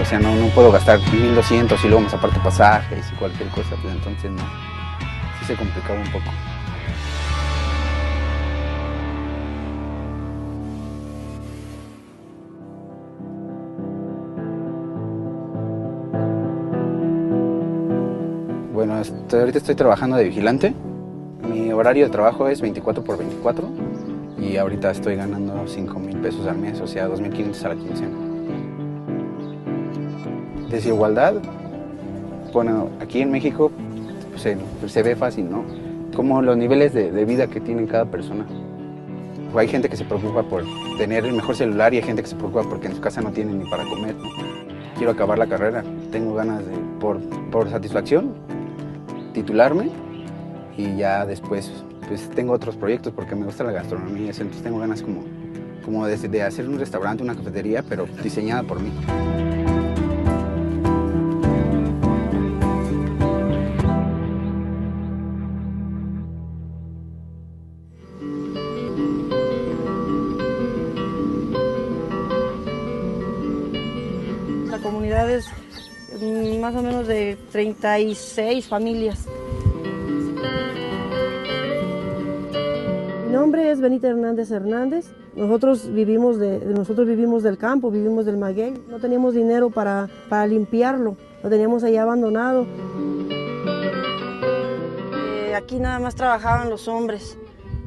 sea, no puedo gastar 1,200 y luego más aparte pasajes y cualquier cosa, pues entonces no, sí se complicaba un poco. Bueno, ahorita estoy trabajando de vigilante. Mi horario de trabajo es 24/24 y ahorita estoy ganando 5,000 pesos al mes, o sea, 2,500 a la quincena. Desigualdad, bueno, aquí en México pues, se ve fácil, ¿no? Como los niveles de vida que tiene cada persona. Hay gente que se preocupa por tener el mejor celular y hay gente que se preocupa porque en su casa no tienen ni para comer, ¿no? Quiero acabar la carrera, tengo ganas de, por satisfacción, titularme y ya después pues tengo otros proyectos porque me gusta la gastronomía, entonces tengo ganas como de hacer un restaurante, una cafetería, pero diseñada por mí. La comunidad es más o menos de 36 familias. Mi nombre es Benita Hernández Hernández. Nosotros vivimos del campo, vivimos del maguey. No teníamos dinero para limpiarlo, lo teníamos ahí abandonado. Aquí nada más trabajaban los hombres.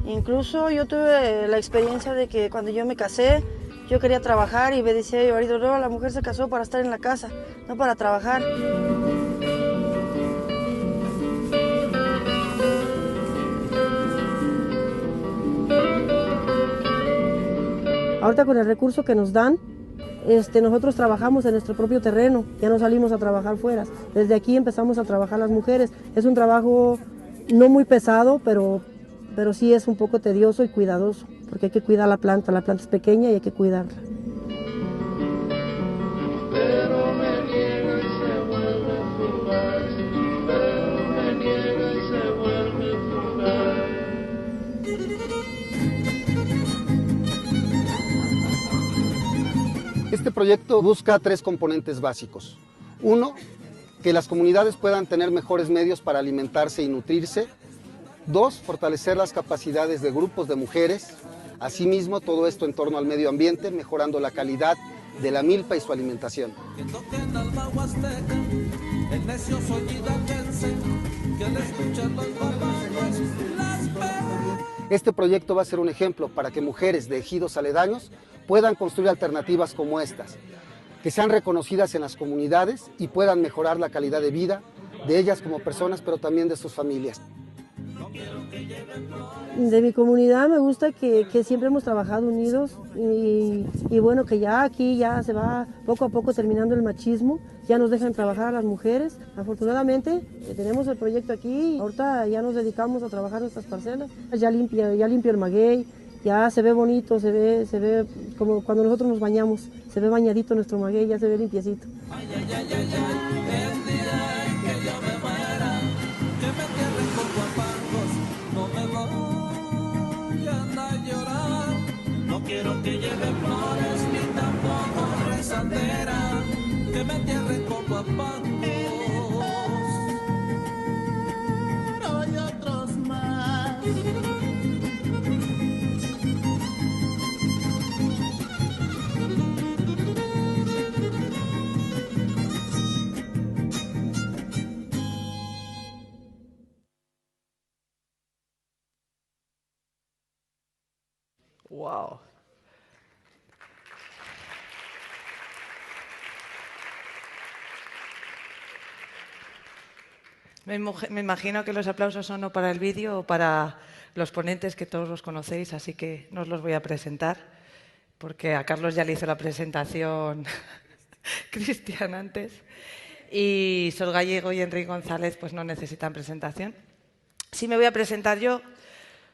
Incluso yo tuve la experiencia de que cuando yo me casé, yo quería trabajar y me decía mi marido, no, la mujer se casó para estar en la casa, no para trabajar. Ahorita con el recurso que nos dan, nosotros trabajamos en nuestro propio terreno, ya no salimos a trabajar fuera. Desde aquí empezamos a trabajar las mujeres. Es un trabajo no muy pesado, pero sí es un poco tedioso y cuidadoso, porque hay que cuidar la planta es pequeña y hay que cuidarla. Pero me niega y se vuelve fugaz, pero me niega y se vuelve fugaz. Este proyecto busca 3 componentes básicos. Uno, que las comunidades puedan tener mejores medios para alimentarse y nutrirse. 2, fortalecer las capacidades de grupos de mujeres. Asimismo, todo esto en torno al medio ambiente, mejorando la calidad de la milpa y su alimentación. Este proyecto va a ser un ejemplo para que mujeres de ejidos aledaños puedan construir alternativas como estas, que sean reconocidas en las comunidades y puedan mejorar la calidad de vida de ellas como personas, pero también de sus familias. De mi comunidad me gusta que siempre hemos trabajado unidos y bueno, que ya aquí ya se va poco a poco terminando el machismo, ya nos dejan trabajar a las mujeres. Afortunadamente tenemos el proyecto aquí, ahorita ya nos dedicamos a trabajar nuestras parcelas, ya limpio el maguey, ya se ve bonito, se ve como cuando nosotros nos bañamos, se ve bañadito nuestro maguey, ya se ve limpiecito. No quiero que lleve flores ni tampoco rezandera, que me entierren como a pancos. Pero hay otros más. Wow. Me imagino que los aplausos son o para el vídeo o para los ponentes, que todos los conocéis, así que no os los voy a presentar, porque a Carlos ya le hizo la presentación Cristian antes, y Sol Gallego y Enrique González pues no necesitan presentación. Sí me voy a presentar yo,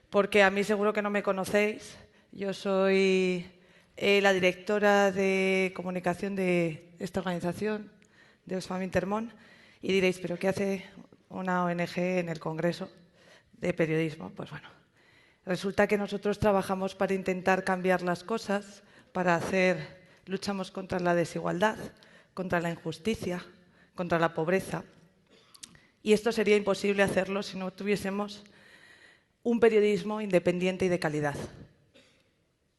porque a mí seguro que no me conocéis. Yo soy la directora de comunicación de esta organización, de Oxfam Intermón, y diréis, ¿pero qué hace una ONG en el Congreso de Periodismo? Pues bueno, resulta que nosotros trabajamos para intentar cambiar las cosas, luchamos contra la desigualdad, contra la injusticia, contra la pobreza. Y esto sería imposible hacerlo si no tuviésemos un periodismo independiente y de calidad.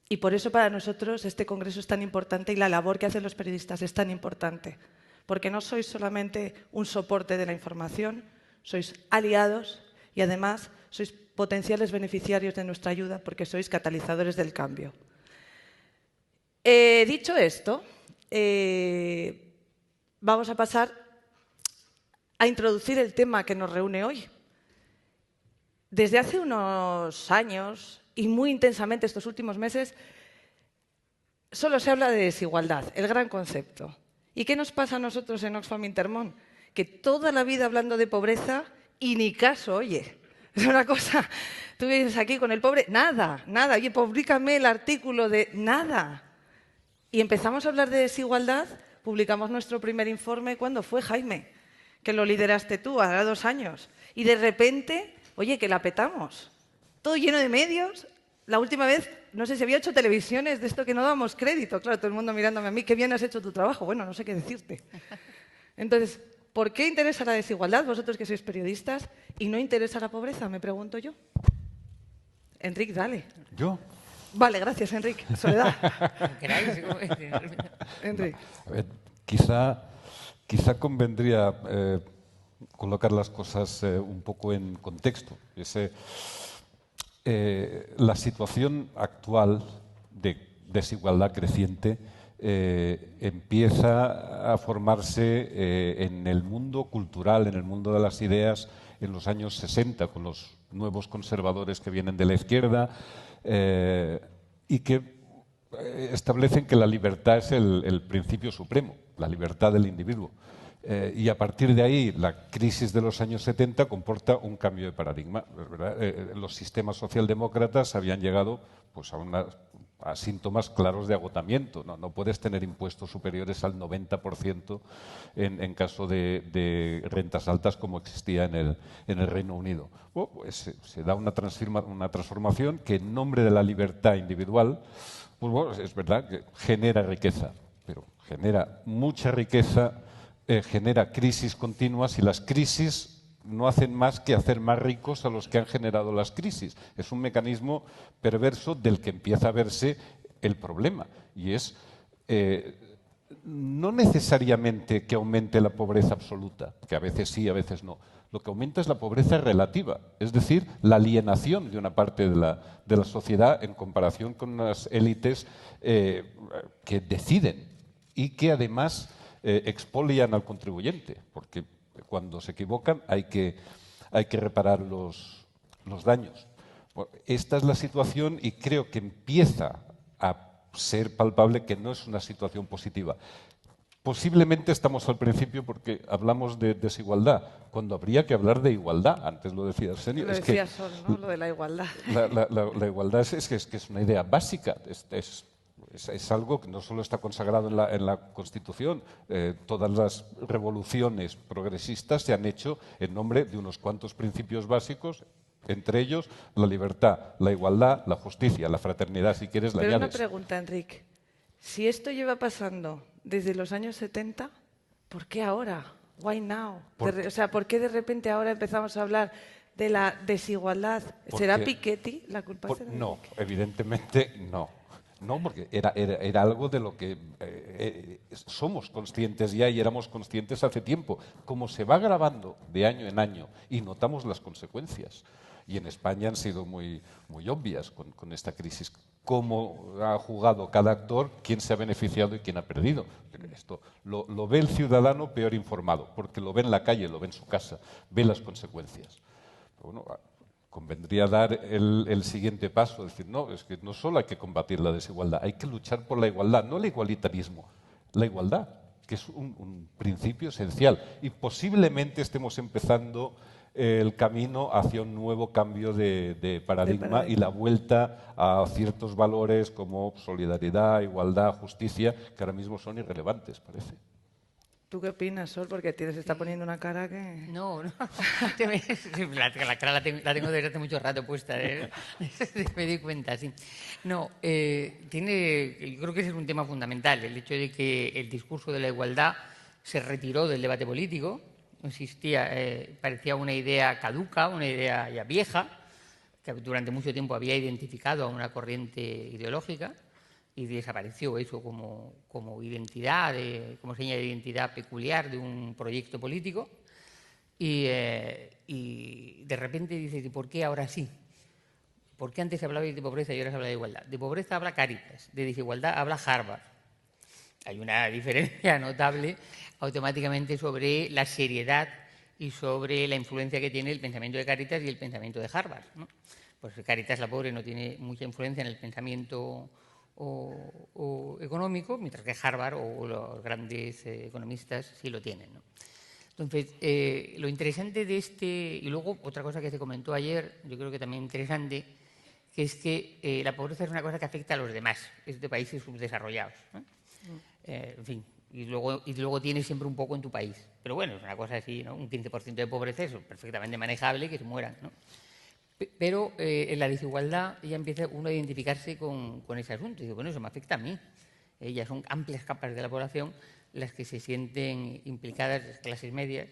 Y por eso para nosotros este congreso es tan importante y la labor que hacen los periodistas es tan importante. Porque no sois solamente un soporte de la información, sois aliados y además sois potenciales beneficiarios de nuestra ayuda porque sois catalizadores del cambio. Dicho esto, vamos a pasar a introducir el tema que nos reúne hoy. Desde hace unos años y muy intensamente estos últimos meses, solo se habla de desigualdad, el gran concepto. ¿Y qué nos pasa a nosotros en Oxfam Intermón? Que toda la vida hablando de pobreza y ni caso, oye. Es una cosa, tú vienes aquí con el pobre, nada, oye, publícame el artículo de nada. Y empezamos a hablar de desigualdad, publicamos nuestro primer informe, ¿cuándo fue, Jaime? Que lo lideraste tú, hará 2 años. Y de repente, oye, que la petamos. Todo lleno de medios. La última vez, no sé si había 8 televisiones de esto que no dábamos crédito. Claro, todo el mundo mirándome a mí, qué bien has hecho tu trabajo. Bueno, no sé qué decirte. Entonces, ¿por qué interesa la desigualdad, vosotros que sois periodistas, y no interesa la pobreza? Me pregunto yo. Enric, dale. ¿Yo? Vale, gracias, Enric. Soledad. Enric. A ver, quizá convendría colocar las cosas un poco en contexto. La situación actual de desigualdad creciente empieza a formarse en el mundo cultural, en el mundo de las ideas, en los años 60, con los nuevos conservadores que vienen de la izquierda y que establecen que la libertad es el principio supremo, la libertad del individuo. Y a partir de ahí, la crisis de los años 70 comporta un cambio de paradigma, ¿verdad? Los sistemas socialdemócratas habían llegado pues, a síntomas claros de agotamiento. No puedes tener impuestos superiores al 90% en caso de rentas altas como existía en el Reino Unido. Bueno, pues se da una transformación que en nombre de la libertad individual, pues bueno, es verdad que genera riqueza, pero genera mucha riqueza, genera crisis continuas y las crisis no hacen más que hacer más ricos a los que han generado las crisis. Es un mecanismo perverso del que empieza a verse el problema y es no necesariamente que aumente la pobreza absoluta, que a veces sí, a veces no. Lo que aumenta es la pobreza relativa, es decir, la alienación de una parte de la sociedad en comparación con unas élites que deciden y que además expolian al contribuyente, porque cuando se equivocan hay que reparar los daños. Bueno, esta es la situación y creo que empieza a ser palpable que no es una situación positiva. Posiblemente estamos al principio porque hablamos de desigualdad, cuando habría que hablar de igualdad. Antes lo decía Arsenio. Lo decía Sol, ¿no? Lo de la igualdad. La igualdad es que es una idea básica. Es algo que no solo está consagrado en la Constitución. Todas las revoluciones progresistas se han hecho en nombre de unos cuantos principios básicos, entre ellos la libertad, la igualdad, la justicia, la fraternidad, si quieres la añades. Pero una pregunta, Enric. Si esto lleva pasando desde los años 70, ¿por qué ahora? Why now? O sea, ¿por qué de repente ahora empezamos a hablar de la desigualdad? ¿Será Piketty la culpa? No, evidentemente no. No, porque era algo de lo que somos conscientes ya y éramos conscientes hace tiempo. Como se va agravando de año en año y notamos las consecuencias, y en España han sido muy obvias con esta crisis, cómo ha jugado cada actor, quién se ha beneficiado y quién ha perdido. Esto lo ve el ciudadano peor informado, porque lo ve en la calle, lo ve en su casa, ve las consecuencias. Bueno, convendría dar el siguiente paso, decir, no, es que no solo hay que combatir la desigualdad, hay que luchar por la igualdad, no el igualitarismo, la igualdad, que es un principio esencial. Y posiblemente estemos empezando el camino hacia un nuevo cambio de paradigma y la vuelta a ciertos valores como solidaridad, igualdad, justicia, que ahora mismo son irrelevantes, parece. ¿Tú qué opinas, Sol? Porque se está poniendo una cara que... No. La cara la tengo desde hace mucho rato puesta. Me di cuenta, sí. No, yo creo que ese es un tema fundamental, el hecho de que el discurso de la igualdad se retiró del debate político, no existía, parecía una idea caduca, una idea ya vieja, que durante mucho tiempo había identificado a una corriente ideológica y desapareció eso como identidad, como seña de identidad peculiar de un proyecto político. Y de repente dices, ¿y por qué ahora sí? ¿Por qué antes se hablaba de pobreza y ahora se habla de igualdad? De pobreza habla Cáritas, de desigualdad habla Harvard. Hay una diferencia notable automáticamente sobre la seriedad y sobre la influencia que tiene el pensamiento de Cáritas y el pensamiento de Harvard, ¿no? Pues Cáritas, la pobre, no tiene mucha influencia en el pensamiento económico, mientras que Harvard o los grandes economistas sí lo tienen, ¿no? Entonces, lo interesante de y luego otra cosa que se comentó ayer, yo creo que también interesante, que es que la pobreza es una cosa que afecta a los demás, es de países subdesarrollados, ¿no? En fin, y luego tienes siempre un poco en tu país. Pero bueno, es una cosa así, ¿no? Un 15% de pobreza es perfectamente manejable, que se mueran, ¿no? Pero en la desigualdad ya empieza uno a identificarse con ese asunto. Y dice, bueno, eso me afecta a mí. Ya son amplias capas de la población las que se sienten implicadas, las clases medias,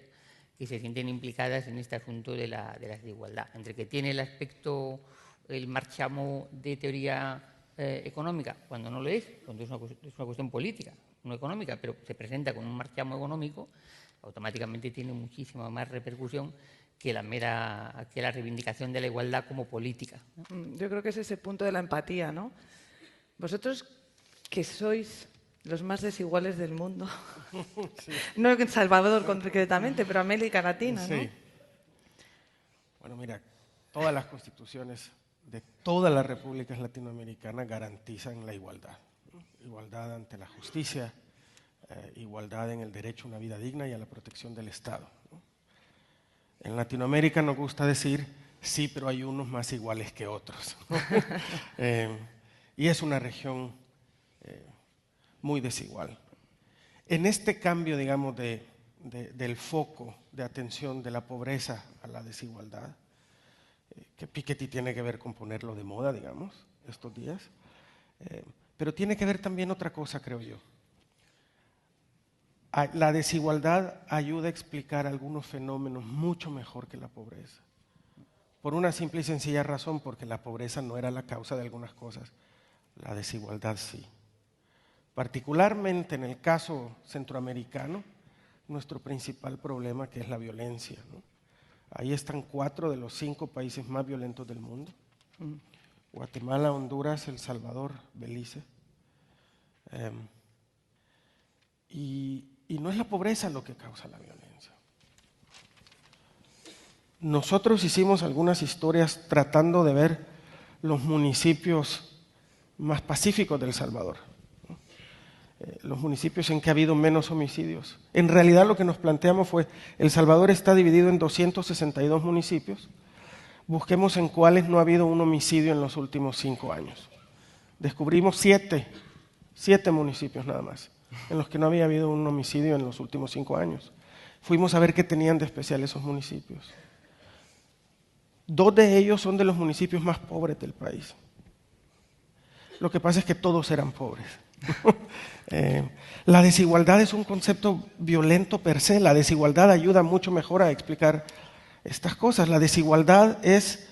que se sienten implicadas en este asunto de la desigualdad. Entre que tiene el aspecto, el marchamo de teoría económica, cuando no lo es, cuando es una cuestión política, no económica, pero se presenta con un marchamo económico, automáticamente tiene muchísima más repercusión que la reivindicación de la igualdad como política, ¿no? Yo creo que es ese punto de la empatía, ¿no? Vosotros que sois los más desiguales del mundo, sí. No en Salvador concretamente, pero América Latina, ¿no? Sí. Bueno, mira, todas las constituciones de todas las repúblicas latinoamericanas garantizan la igualdad, ¿no? Igualdad ante la justicia, igualdad en el derecho a una vida digna y a la protección del Estado, ¿no? En Latinoamérica nos gusta decir, sí, pero hay unos más iguales que otros. Y es una región muy desigual. En este cambio, digamos, del foco de atención de la pobreza a la desigualdad, que Piketty tiene que ver con ponerlo de moda, digamos, estos días, pero tiene que ver también otra cosa, creo yo. La desigualdad ayuda a explicar algunos fenómenos mucho mejor que la pobreza. Por una simple y sencilla razón, porque la pobreza no era la causa de algunas cosas, la desigualdad sí. Particularmente en el caso centroamericano, nuestro principal problema, que es la violencia, ¿no? Ahí están 4 de los 5 países más violentos del mundo: Guatemala, Honduras, El Salvador, Belice. Y no es la pobreza lo que causa la violencia. Nosotros hicimos algunas historias tratando de ver los municipios más pacíficos de El Salvador, ¿no? Los municipios en que ha habido menos homicidios. En realidad lo que nos planteamos fue, El Salvador está dividido en 262 municipios, busquemos en cuáles no ha habido un homicidio en los últimos 5 años. Descubrimos 7 municipios nada más, en los que no había habido un homicidio en los últimos 5 años. Fuimos a ver qué tenían de especial esos municipios. 2 de ellos son de los municipios más pobres del país. Lo que pasa es que todos eran pobres. La desigualdad es un concepto violento per se. La desigualdad ayuda mucho mejor a explicar estas cosas. La desigualdad es,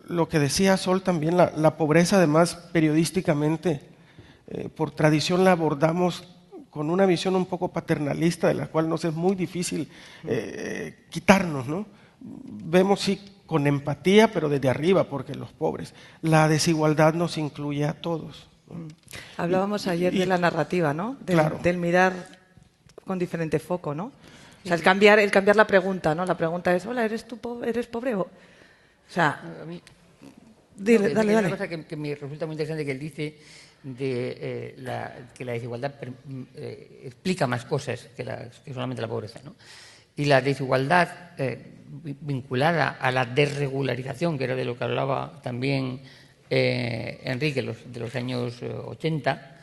lo que decía Sol también, la pobreza, además periodísticamente, por tradición la abordamos con una visión un poco paternalista, de la cual nos es muy difícil quitarnos, ¿no? Vemos sí con empatía, pero desde arriba, porque los pobres. La desigualdad nos incluye a todos, ¿no? Hablábamos ayer de la narrativa, ¿no? Claro. Del mirar con diferente foco, ¿no? O sea, el cambiar la pregunta, ¿no? La pregunta es, hola, ¿eres pobre? O sea, A mí, dale. Una cosa que me resulta muy interesante que él dice que la desigualdad explica más cosas que solamente la pobreza, ¿no? Y la desigualdad vinculada a la desregularización, que era de lo que hablaba también Enrique de los años 80,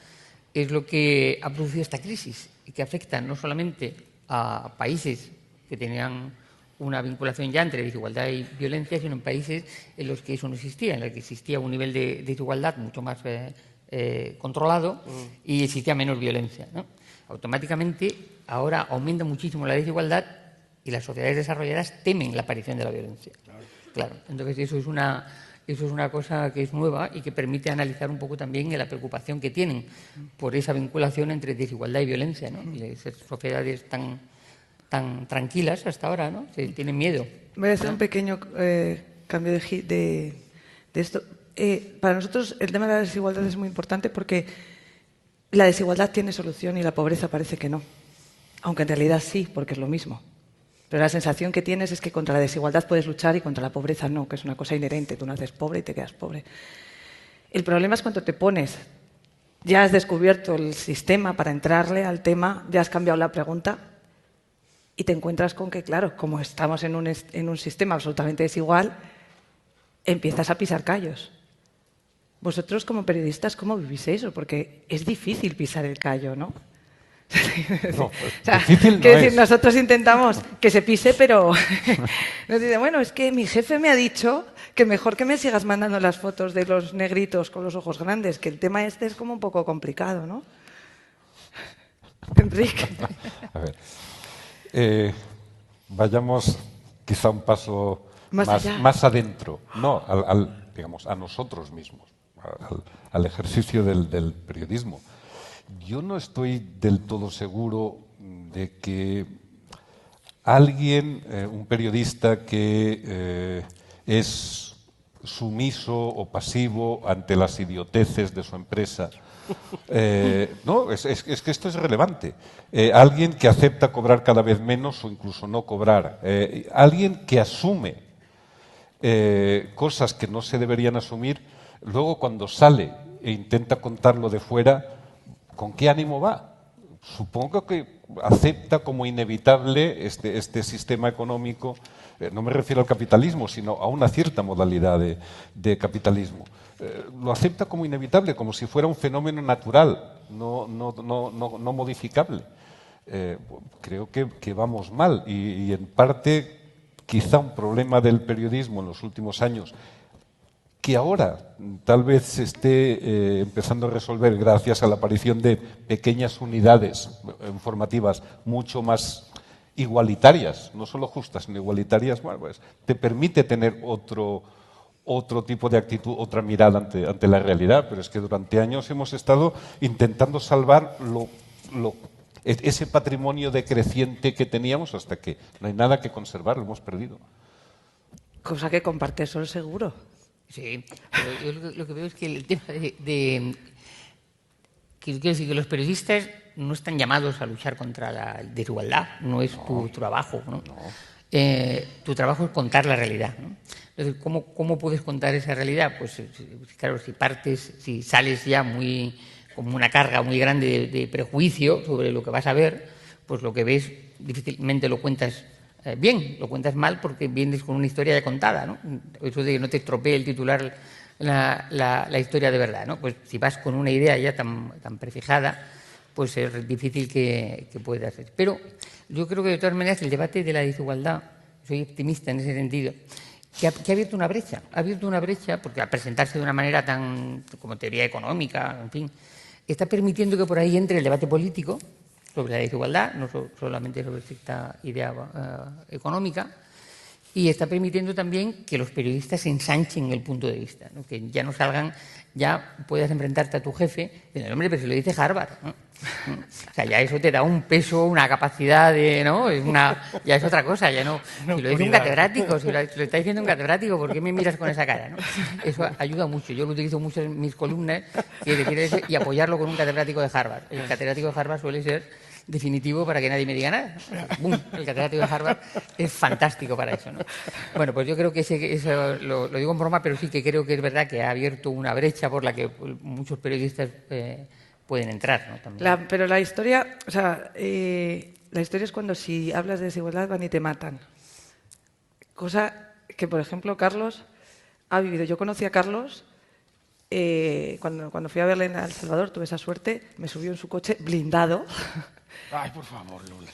es lo que ha producido esta crisis y que afecta no solamente a países que tenían una vinculación ya entre desigualdad y violencia, sino en países en los que eso no existía, en los que existía un nivel de desigualdad mucho más controlado y existía menos violencia, ¿no? automáticamente ahora aumenta muchísimo la desigualdad y las sociedades desarrolladas temen la aparición de la violencia. Claro, entonces eso es una cosa que es nueva y que permite analizar un poco también la preocupación que tienen por esa vinculación entre desigualdad y violencia, ¿no? Y esas sociedades tan tranquilas hasta ahora, ¿no? Se tienen miedo. Voy a hacer un pequeño cambio de esto. Para nosotros el tema de la desigualdad es muy importante porque la desigualdad tiene solución y la pobreza parece que no. Aunque en realidad sí, porque es lo mismo. Pero la sensación que tienes es que contra la desigualdad puedes luchar y contra la pobreza no, que es una cosa inherente. Tú naces pobre y te quedas pobre. El problema es cuando te pones, ya has descubierto el sistema para entrarle al tema, ya has cambiado la pregunta y te encuentras con que, claro, como estamos en un sistema absolutamente desigual, empiezas a pisar callos. Vosotros como periodistas, ¿cómo vivís eso? Porque es difícil pisar el callo, ¿no? No, o sea, difícil no quiero decir, es. nosotros intentamos que se pise, pero nos dice, bueno, es que mi jefe me ha dicho que mejor que me sigas mandando las fotos de los negritos con los ojos grandes, que el tema este es como un poco complicado, ¿no? Enrique. A ver, vayamos quizá un paso más adentro, no, digamos, a nosotros mismos, al ejercicio del periodismo. Yo no estoy del todo seguro de que alguien, un periodista que es sumiso o pasivo ante las idioteces de su empresa, no, es que esto es relevante. Alguien que acepta cobrar cada vez menos o incluso no cobrar. Alguien que asume cosas que no se deberían asumir, luego cuando sale e intenta contarlo de fuera, ¿con qué ánimo va? Supongo que acepta como inevitable este sistema económico, no me refiero al capitalismo, sino a una cierta modalidad de capitalismo. Lo acepta como inevitable, como si fuera un fenómeno natural, no modificable. Creo que vamos mal y en parte quizá un problema del periodismo en los últimos años que ahora tal vez se esté empezando a resolver gracias a la aparición de pequeñas unidades informativas mucho más igualitarias, no solo justas, sino igualitarias, bueno, pues te permite tener otro tipo de actitud, otra mirada ante la realidad, pero es que durante años hemos estado intentando salvar ese patrimonio decreciente que teníamos hasta que no hay nada que conservar, lo hemos perdido. Cosa que comparte Sol seguro. Sí, pero yo lo que veo es que el tema quiero decir que los periodistas no están llamados a luchar contra la desigualdad, no es tu trabajo, ¿no? Tu trabajo es contar la realidad, ¿no? Entonces, ¿cómo puedes contar esa realidad? Pues claro, si sales ya como una carga muy grande de prejuicio sobre lo que vas a ver, pues lo que ves difícilmente lo cuentas bien, lo cuentas mal porque vienes con una historia ya contada, ¿no? Eso de que no te estropee el titular la historia de verdad, ¿no? Pues si vas con una idea ya tan prefijada, pues es difícil que puedas hacer. Pero yo creo que de todas maneras el debate de la desigualdad, soy optimista en ese sentido, que ha abierto una brecha, porque al presentarse de una manera tan como teoría económica, en fin, está permitiendo que por ahí entre el debate político sobre la desigualdad, no solamente sobre esta idea económica, y está permitiendo también que los periodistas ensanchen el punto de vista, ¿no? Que ya no salgan, ya puedas enfrentarte a tu jefe y decir, hombre, pero se lo dice Harvard, ¿no? O sea, ya eso te da un peso, una capacidad de, ¿no? Ya es otra cosa, ya no. Si lo dice un catedrático, si lo está diciendo un catedrático, ¿por qué me miras con esa cara, ¿no? Eso ayuda mucho. Yo lo utilizo mucho en mis columnas y apoyarlo con un catedrático de Harvard. El catedrático de Harvard suele ser definitivo para que nadie me diga nada. ¡Bum! El catedrático de Harvard es fantástico para eso, ¿no? Bueno, pues yo creo que eso lo digo en broma, pero sí que creo que es verdad que ha abierto una brecha por la que muchos periodistas pueden entrar, ¿no? También. Pero la historia, o sea, la historia es cuando si hablas de desigualdad van y te matan. Cosa que, por ejemplo, Carlos ha vivido. Yo conocí a Carlos cuando fui a verle en El Salvador, tuve esa suerte, me subió en su coche blindado. Ay, por favor, Lula.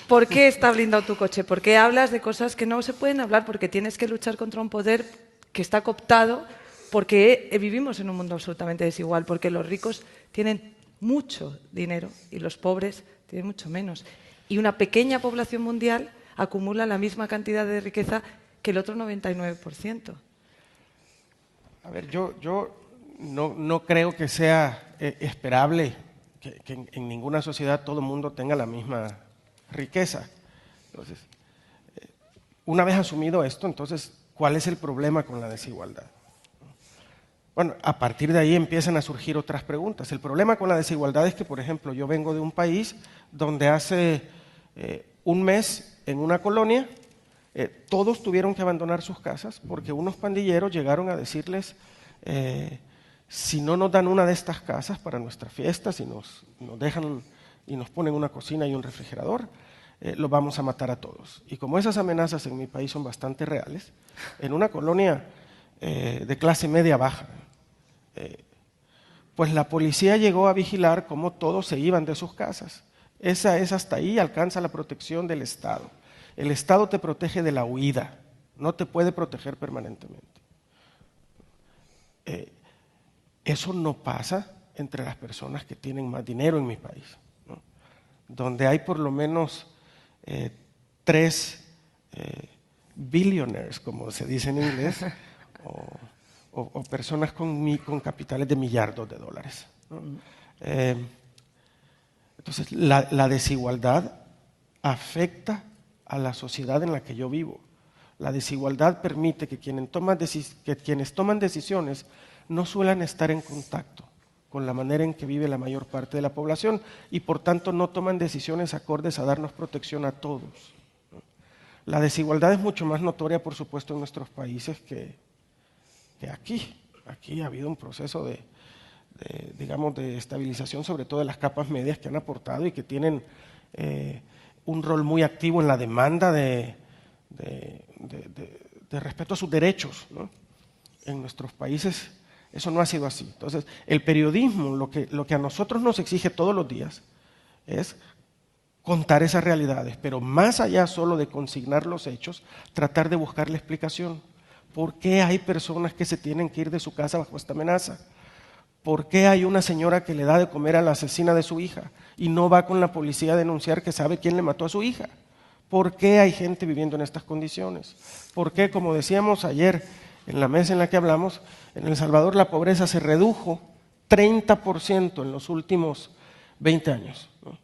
¿Por qué está blindado tu coche? ¿Por qué hablas de cosas que no se pueden hablar? Porque tienes que luchar contra un poder que está cooptado, porque vivimos en un mundo absolutamente desigual, porque los ricos tienen mucho dinero y los pobres tienen mucho menos. Y una pequeña población mundial acumula la misma cantidad de riqueza que el otro 99%. A ver, yo no creo que sea esperable que en ninguna sociedad todo el mundo tenga la misma riqueza. Entonces, una vez asumido esto, entonces, ¿cuál es el problema con la desigualdad? Bueno, a partir de ahí empiezan a surgir otras preguntas. El problema con la desigualdad es que, por ejemplo, yo vengo de un país donde hace un mes, en una colonia, todos tuvieron que abandonar sus casas porque unos pandilleros llegaron a decirles, si no nos dan una de estas casas para nuestras fiestas y nos dejan y nos ponen una cocina y un refrigerador, los vamos a matar a todos. Y como esas amenazas en mi país son bastante reales, en una colonia de clase media baja, pues la policía llegó a vigilar cómo todos se iban de sus casas. Esa es hasta ahí, alcanza la protección del Estado. El Estado te protege de la huida, no te puede proteger permanentemente. Eso no pasa entre las personas que tienen más dinero en mi país, ¿no? Donde hay por lo menos 3 billionaires, como se dice en inglés, o personas con capitales de millardos de dólares, ¿no? Entonces, la desigualdad afecta a la sociedad en la que yo vivo. La desigualdad permite que quienes toman decisiones no suelen estar en contacto con la manera en que vive la mayor parte de la población y por tanto no toman decisiones acordes a darnos protección a todos. La desigualdad es mucho más notoria, por supuesto, en nuestros países que aquí. Aquí ha habido un proceso de estabilización, sobre todo de las capas medias que han aportado y que tienen un rol muy activo en la demanda de respeto a sus derechos, ¿no? En nuestros países eso no ha sido así. Entonces, el periodismo, lo que a nosotros nos exige todos los días es contar esas realidades, pero más allá solo de consignar los hechos, tratar de buscar la explicación. ¿Por qué hay personas que se tienen que ir de su casa bajo esta amenaza? ¿Por qué hay una señora que le da de comer a la asesina de su hija y no va con la policía a denunciar que sabe quién le mató a su hija? ¿Por qué hay gente viviendo en estas condiciones? ¿Por qué, como decíamos ayer en la mesa en la que hablamos, en El Salvador la pobreza se redujo 30% en los últimos 20 años, ¿no?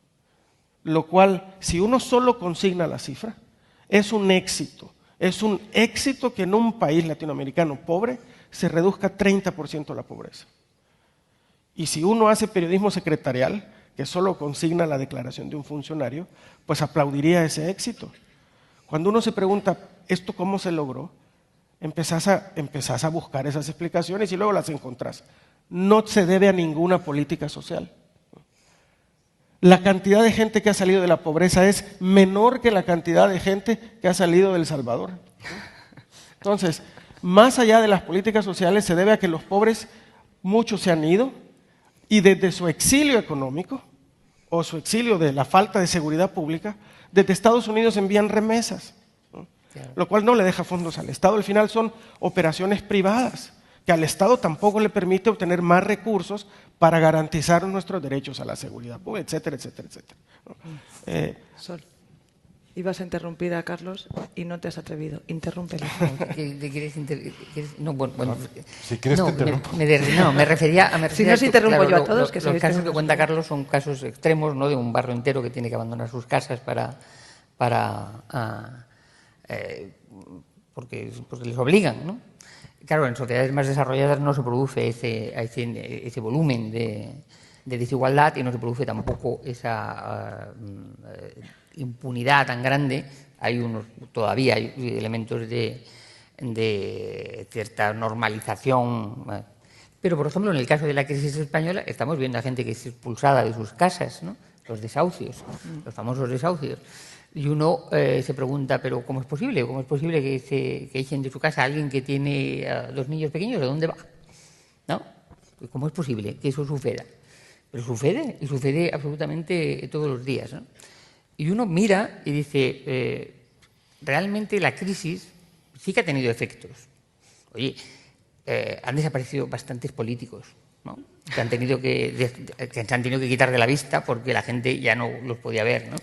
Lo cual, si uno solo consigna la cifra, es un éxito. Es un éxito que en un país latinoamericano pobre se reduzca 30% la pobreza. Y si uno hace periodismo secretarial, que solo consigna la declaración de un funcionario, pues aplaudiría ese éxito. Cuando uno se pregunta, ¿esto cómo se logró? Empezás a buscar esas explicaciones y luego las encontrás. No se debe a ninguna política social. La cantidad de gente que ha salido de la pobreza es menor que la cantidad de gente que ha salido de El Salvador. Entonces, más allá de las políticas sociales, se debe a que los pobres, muchos se han ido, y desde su exilio económico o su exilio de la falta de seguridad pública, desde Estados Unidos envían remesas, ¿no? Claro. Lo cual no le deja fondos al Estado. Al final son operaciones privadas, que al Estado tampoco le permite obtener más recursos para garantizar nuestros derechos a la seguridad pública, etcétera, etcétera, etcétera, ¿no? Sol, ibas a interrumpir a Carlos y no te has atrevido. Interrúmpele. No, bueno, si quieres no, te interrumpo. Me refería a... Si no os interrumpo yo a todos, que los casos que cuenta Carlos son casos extremos, ¿no? De un barrio entero que tiene que abandonar sus casas porque les obligan, ¿no? Claro, en sociedades más desarrolladas no se produce ese volumen de desigualdad y no se produce tampoco esa impunidad tan grande. Todavía hay elementos de cierta normalización. Pero, por ejemplo, en el caso de la crisis española, estamos viendo a gente que es expulsada de sus casas, ¿no? Los desahucios, los famosos desahucios. Y uno se pregunta, ¿pero cómo es posible? ¿Cómo es posible que echen de su casa a alguien que tiene 2 niños pequeños? ¿De dónde va? ¿No? ¿Cómo es posible que eso suceda? Pero sucede, y sucede absolutamente todos los días, ¿no? Y uno mira y dice, realmente la crisis sí que ha tenido efectos. Oye, han desaparecido bastantes políticos, ¿no? Que se han tenido que quitar de la vista porque la gente ya no los podía ver, ¿no?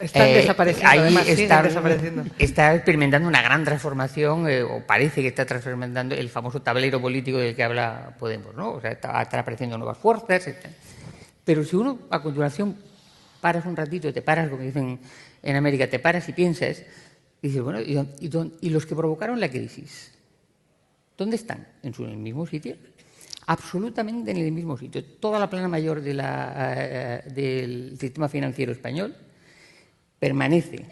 Están desapareciendo, ahí además, siguen desapareciendo. está experimentando una gran transformación, o parece que está experimentando el famoso tablero político del que habla Podemos, ¿no? O sea, están apareciendo nuevas fuerzas, etc. Pero si uno, a continuación, paras un ratito, te paras, como dicen en América, te paras y piensas, y dices, bueno, ¿y los que provocaron la crisis? ¿Dónde están? ¿En el mismo sitio? Absolutamente en el mismo sitio. Toda la plana mayor del sistema financiero español permanece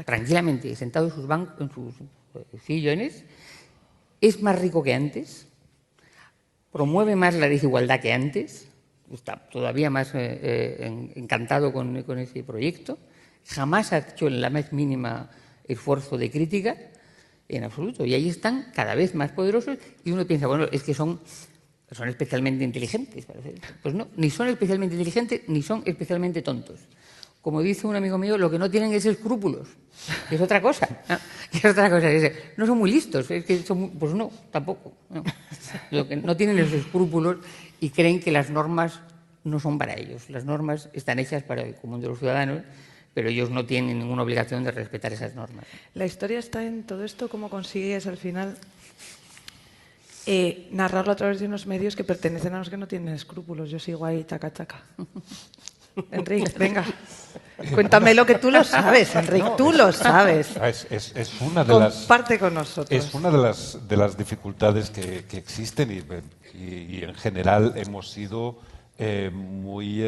tranquilamente sentado en sus sillones, es más rico que antes, promueve más la desigualdad que antes, está todavía más encantado con ese proyecto, jamás ha hecho la más mínima esfuerzo de crítica, en absoluto. Y ahí están cada vez más poderosos y uno piensa, bueno, es que son especialmente inteligentes. Pues no, ni son especialmente inteligentes ni son especialmente tontos. Como dice un amigo mío, lo que no tienen es escrúpulos, que es otra cosa. ¿No? Que es otra cosa. No son muy listos, es que pues no, tampoco. No. Lo que no tienen los escrúpulos y creen que las normas no son para ellos. Las normas están hechas para el común de los ciudadanos, pero ellos no tienen ninguna obligación de respetar esas normas. La historia está en todo esto, cómo consigues al final narrarlo a través de unos medios que pertenecen a los que no tienen escrúpulos. Yo sigo ahí, taca, taca. Enrique, venga, cuéntame lo que tú lo sabes, Enrique, tú lo sabes. Es una de comparte con nosotros. Es una de las dificultades que existen y en general hemos sido muy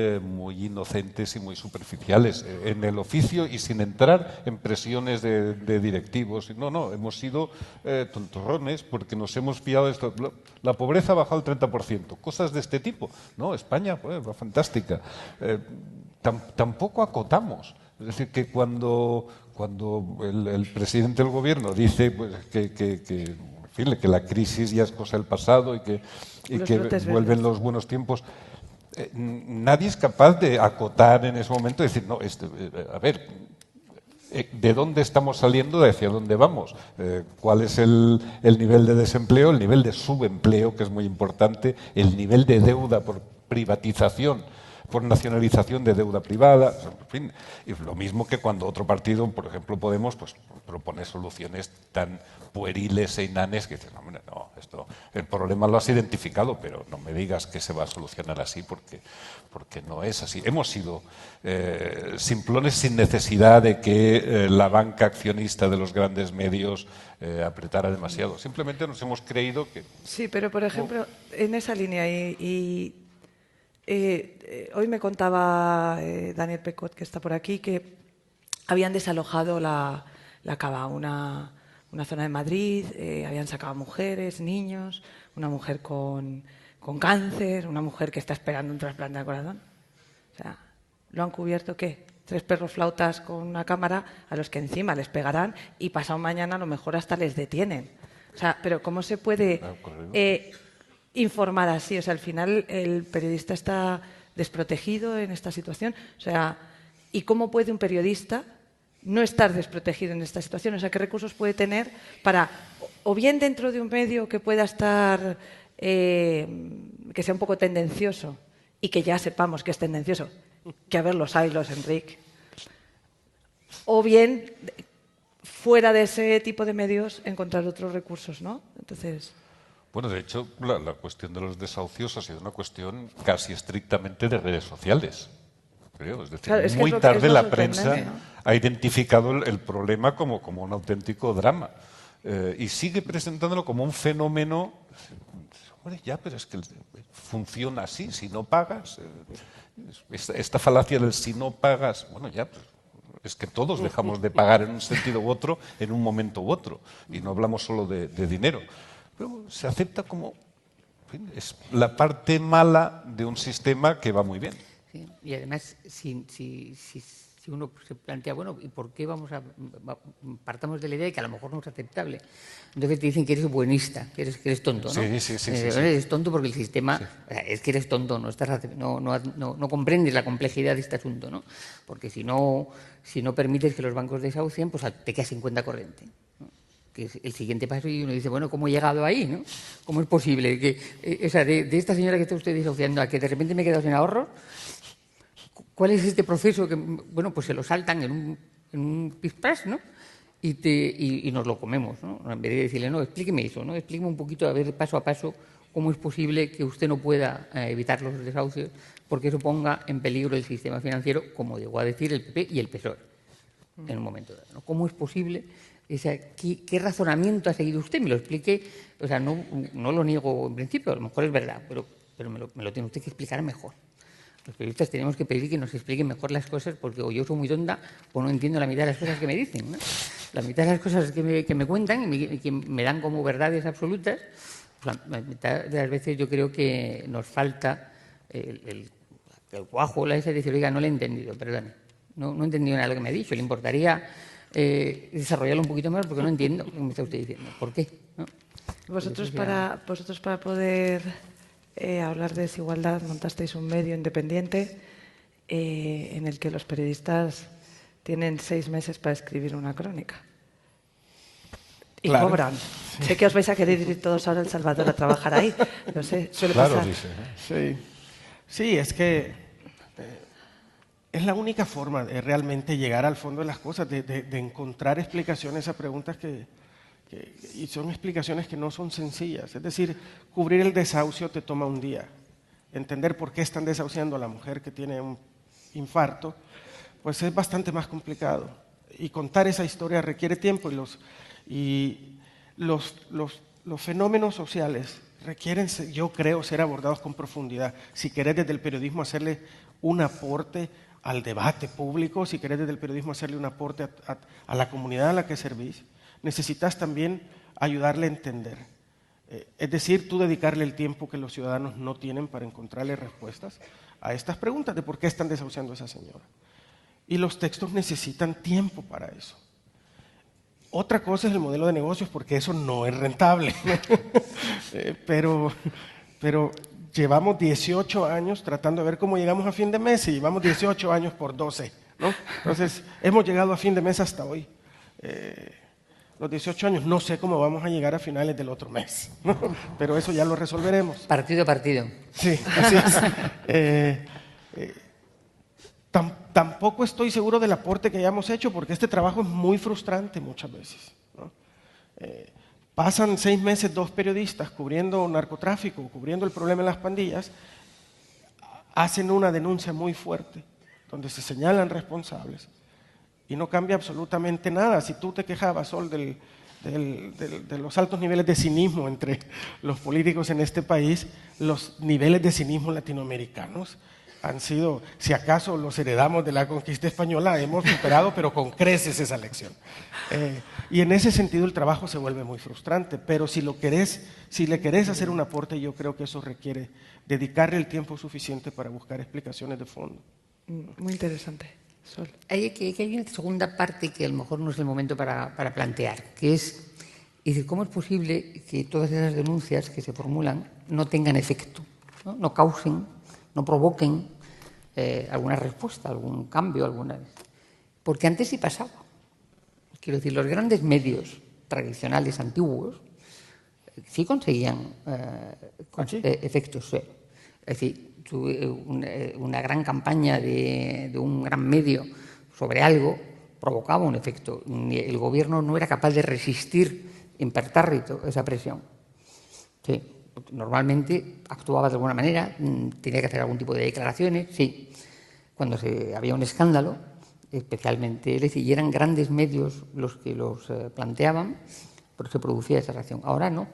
inocentes y muy superficiales en el oficio y sin entrar en presiones de directivos. No, hemos sido tontorrones porque nos hemos pillado esto. La pobreza ha bajado el 30%, cosas de este tipo. No, España va fantástica. Tampoco acotamos. Es decir, que cuando el presidente del gobierno dice pues, que la crisis ya es cosa del pasado y que vuelven los buenos tiempos, nadie es capaz de acotar en ese momento y decir, no, a ver, ¿de dónde estamos saliendo? ¿Hacia dónde vamos? ¿Cuál es el nivel de desempleo? El nivel de subempleo, que es muy importante, el nivel de deuda por privatización, por nacionalización de deuda privada, en fin, y lo mismo que cuando otro partido, por ejemplo Podemos, pues propone soluciones tan pueriles e inanes que dices, no, el problema lo has identificado, pero no me digas que se va a solucionar así porque no es así. Hemos sido simplones sin necesidad de que la banca accionista de los grandes medios apretara demasiado. Simplemente nos hemos creído que... Sí, pero por ejemplo, en esa línea hoy me contaba Daniel Pecot, que está por aquí, que habían desalojado la Cava, una zona de Madrid, habían sacado mujeres, niños, una mujer con cáncer, una mujer que está esperando un trasplante de corazón. O sea, ¿lo han cubierto qué? 3 perros flautas con una cámara a los que encima les pegarán y pasado mañana a lo mejor hasta les detienen. O sea, pero ¿cómo se puede informar así? O sea, al final el periodista está desprotegido en esta situación. O sea, ¿y cómo puede un periodista no estar desprotegido en esta situación? O sea, ¿qué recursos puede tener para, o bien dentro de un medio que pueda estar, que sea un poco tendencioso y que ya sepamos que es tendencioso, que a ver los haylos, Enrique, o bien fuera de ese tipo de medios encontrar otros recursos, ¿no? Entonces... Bueno, de hecho, la cuestión de los desahucios ha sido una cuestión casi estrictamente de redes sociales. Creo. Es decir, claro, es muy tarde la prensa, ¿no?, ha identificado el problema como un auténtico drama y sigue presentándolo como un fenómeno. Hombre, ya, pero es que funciona así. Si no pagas, esta falacia del si no pagas, bueno, ya, pues, es que todos dejamos de pagar en un sentido u otro, en un momento u otro, y no hablamos solo de dinero. Pero se acepta como, en fin, es la parte mala de un sistema que va muy bien. Sí, y además, si uno se plantea, bueno, ¿y por qué partamos de la idea de que a lo mejor no es aceptable? Entonces te dicen que eres buenista, que eres tonto, ¿no? Sí. Eres tonto porque el sistema, es que eres tonto, no comprendes la complejidad de este asunto, ¿no? Porque si no permites que los bancos desahucien, pues te quedas sin cuenta corriente, ¿no? que es el siguiente paso, y uno dice, bueno, ¿cómo he llegado ahí, no? ¿Cómo es posible que, o sea, de esta señora que está usted desahuciando a que de repente me he quedado sin ahorros? ¿Cuál es este proceso que, bueno, pues se lo saltan en un pispás, ¿no? Y nos lo comemos, ¿no? En vez de decirle, no, explíqueme eso, ¿no? Explíqueme un poquito, a ver, paso a paso, cómo es posible que usted no pueda evitar los desahucios porque eso ponga en peligro el sistema financiero, como llegó a decir el PP y el PSOE en un momento dado, ¿no? ¿Cómo es posible? O sea, ¿qué razonamiento ha seguido usted? Me lo explique, o sea, no lo niego en principio, a lo mejor es verdad, pero me lo tiene usted que explicar mejor. Los periodistas tenemos que pedir que nos expliquen mejor las cosas porque o yo soy muy tonta o no entiendo la mitad de las cosas que me dicen, ¿no? La mitad de las cosas que me cuentan y que me dan como verdades absolutas, pues la mitad de las veces yo creo que nos falta el cuajo, la esa de decir, oiga, no le he entendido, perdón, no he entendido nada de lo que me ha dicho, le importaría desarrollarlo un poquito más porque no entiendo lo que me está usted diciendo. ¿Por qué? ¿No? Vosotros para poder hablar de desigualdad montasteis un medio independiente en el que los periodistas tienen 6 meses para escribir una crónica. Y claro, cobran. Sí. Sé que os vais a querer ir todos ahora a El Salvador a trabajar ahí. No sé, suele pasar. Dice, sí, es que es la única forma de realmente llegar al fondo de las cosas, de encontrar explicaciones a preguntas y son explicaciones que no son sencillas. Es decir, cubrir el desahucio te toma un día. Entender por qué están desahuciando a la mujer que tiene un infarto, pues es bastante más complicado. Y contar esa historia requiere tiempo y los fenómenos sociales requieren, yo creo, ser abordados con profundidad. Si querés desde el periodismo hacerle un aporte al debate público, si querés desde el periodismo hacerle un aporte a la comunidad a la que servís, necesitas también ayudarle a entender. Es decir, tú dedicarle el tiempo que los ciudadanos no tienen para encontrarle respuestas a estas preguntas de por qué están desahuciando a esa señora. Y los textos necesitan tiempo para eso. Otra cosa es el modelo de negocios, porque eso no es rentable. Pero llevamos 18 años tratando de ver cómo llegamos a fin de mes y llevamos 18 años por 12, ¿no? Entonces, hemos llegado a fin de mes hasta hoy. Los 18 años, no sé cómo vamos a llegar a finales del otro mes, ¿no? Pero eso ya lo resolveremos. Partido a partido. Sí, así es. Tampoco estoy seguro del aporte que hayamos hecho, porque este trabajo es muy frustrante muchas veces, ¿no? Pasan 6 meses 2 periodistas cubriendo narcotráfico, cubriendo el problema de las pandillas, hacen una denuncia muy fuerte, donde se señalan responsables, y no cambia absolutamente nada. Si tú te quejabas, Sol, de los altos niveles de cinismo entre los políticos en este país, los niveles de cinismo latinoamericanos han sido, si acaso los heredamos de la conquista española, hemos superado, pero con creces esa lección. Y en ese sentido el trabajo se vuelve muy frustrante, pero si le querés hacer un aporte, yo creo que eso requiere dedicarle el tiempo suficiente para buscar explicaciones de fondo. Muy interesante. Sol. Hay una segunda parte que a lo mejor no es el momento para plantear, que es decir, ¿cómo es posible que todas esas denuncias que se formulan no tengan efecto, no causen, no provoquen alguna respuesta, algún cambio, alguna vez? Porque antes sí pasaba. Quiero decir, los grandes medios tradicionales, antiguos, sí conseguían efectos. Es decir, una gran campaña de un gran medio sobre algo provocaba un efecto. El gobierno no era capaz de resistir impertérrito esa presión. Sí, normalmente actuaba de alguna manera, tenía que hacer algún tipo de declaraciones, sí. Cuando había un escándalo, especialmente, y eran grandes medios los que los planteaban, pero se producía esa reacción. Ahora no.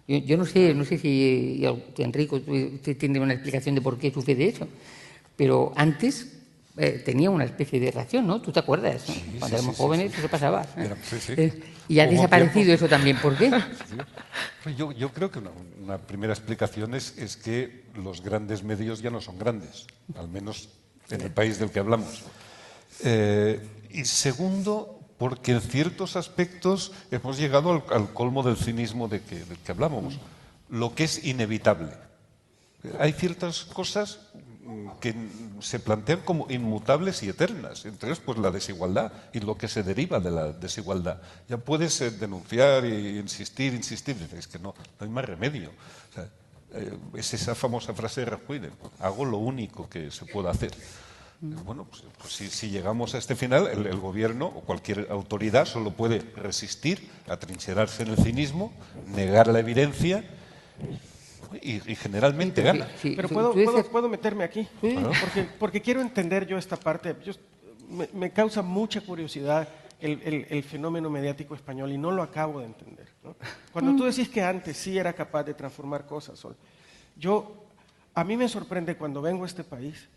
Yo no sé si Enrico tiene una explicación de por qué sucede eso, pero antes tenía una especie de reacción, ¿no? ¿Tú te acuerdas? ¿No? Sí, cuando éramos jóvenes eso pasaba. Sí. Y ha desaparecido eso también. ¿Por qué? Sí. Yo creo que una primera explicación es que los grandes medios ya no son grandes, al menos en el país del que hablamos. Y segundo, porque en ciertos aspectos hemos llegado al colmo del cinismo del que hablábamos, lo que es inevitable. Hay ciertas cosas que se plantean como inmutables y eternas. Entre ellas, pues la desigualdad y lo que se deriva de la desigualdad. Ya puedes denunciar e insistir, es que no hay más remedio. O sea, es esa famosa frase de Rajoy, hago lo único que se puede hacer. Bueno, pues si llegamos a este final, el gobierno o cualquier autoridad solo puede resistir, atrincherarse en el cinismo, negar la evidencia y generalmente gana. Pero puedo meterme aquí, porque quiero entender yo esta parte. Me causa mucha curiosidad el fenómeno mediático español y no lo acabo de entender, ¿no? Cuando tú decís que antes sí era capaz de transformar cosas, Sol, a mí me sorprende cuando vengo a este país,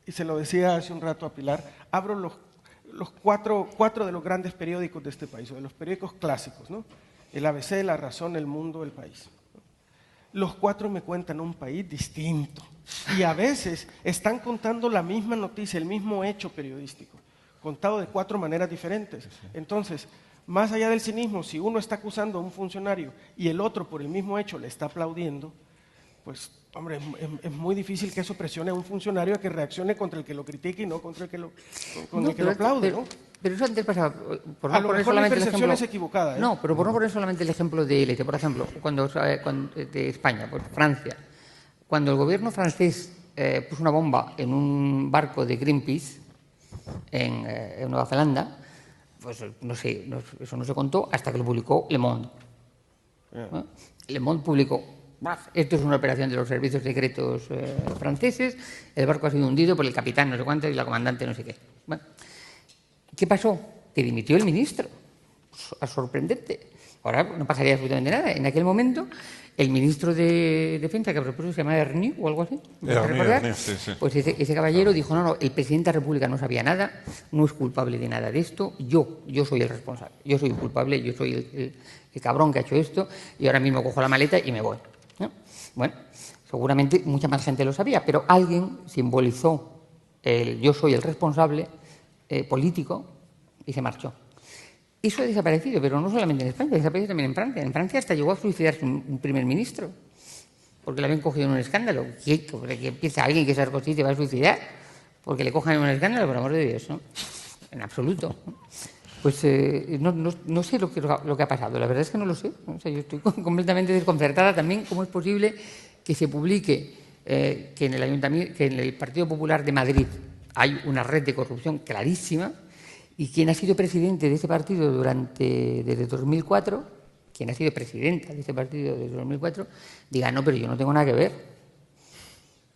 y se lo decía hace un rato a Pilar, abro los cuatro de los grandes periódicos de este país, o de los periódicos clásicos, ¿no? El ABC, La Razón, El Mundo, El País. Los 4 me cuentan un país distinto y a veces están contando la misma noticia, el mismo hecho periodístico, contado de 4 maneras diferentes. Entonces, más allá del cinismo, si uno está acusando a un funcionario y el otro por el mismo hecho le está aplaudiendo, pues, hombre, es muy difícil que eso presione a un funcionario a que reaccione contra el que lo critique y no contra el que lo aplaude, ¿no? Pero eso antes pasaba. A lo mejor la percepción es equivocada. No, pero por no poner solamente el ejemplo de Leche, por ejemplo, de España, pues Francia, cuando el gobierno francés puso una bomba en un barco de Greenpeace en Nueva Zelanda, pues no sé, eso no se contó hasta que lo publicó Le Monde. Le Monde publicó: esto es una operación de los servicios secretos franceses, el barco ha sido hundido por el capitán no sé cuánto y la comandante no sé qué. Bueno, ¿qué pasó? Que dimitió el ministro. Sorprendente. Ahora no pasaría absolutamente nada. En aquel momento, el ministro de Defensa, que a propósito se llama Ernie o algo así, sí. Pues ese caballero dijo, no, el presidente de la República no sabía nada, no es culpable de nada de esto, yo soy el responsable, yo soy el culpable, yo soy el cabrón que ha hecho esto, y ahora mismo cojo la maleta y me voy, ¿no? Bueno, seguramente mucha más gente lo sabía, pero alguien simbolizó el yo soy el responsable político y se marchó. Eso ha desaparecido, pero no solamente en España, ha desaparecido también en Francia. En Francia hasta llegó a suicidarse un primer ministro, porque le habían cogido en un escándalo. ¿Que piensa alguien que Sarkozy se va a suicidar porque le cojan en un escándalo? Por amor de Dios, ¿no? En absoluto. Pues no sé lo que ha pasado, la verdad es que no lo sé. O sea, yo estoy completamente desconcertada también. ¿Cómo es posible que se publique que en el Partido Popular de Madrid hay una red de corrupción clarísima? Y quien ha sido presidente de ese partido desde 2004, quien ha sido presidenta de ese partido desde 2004, diga, no, pero yo no tengo nada que ver.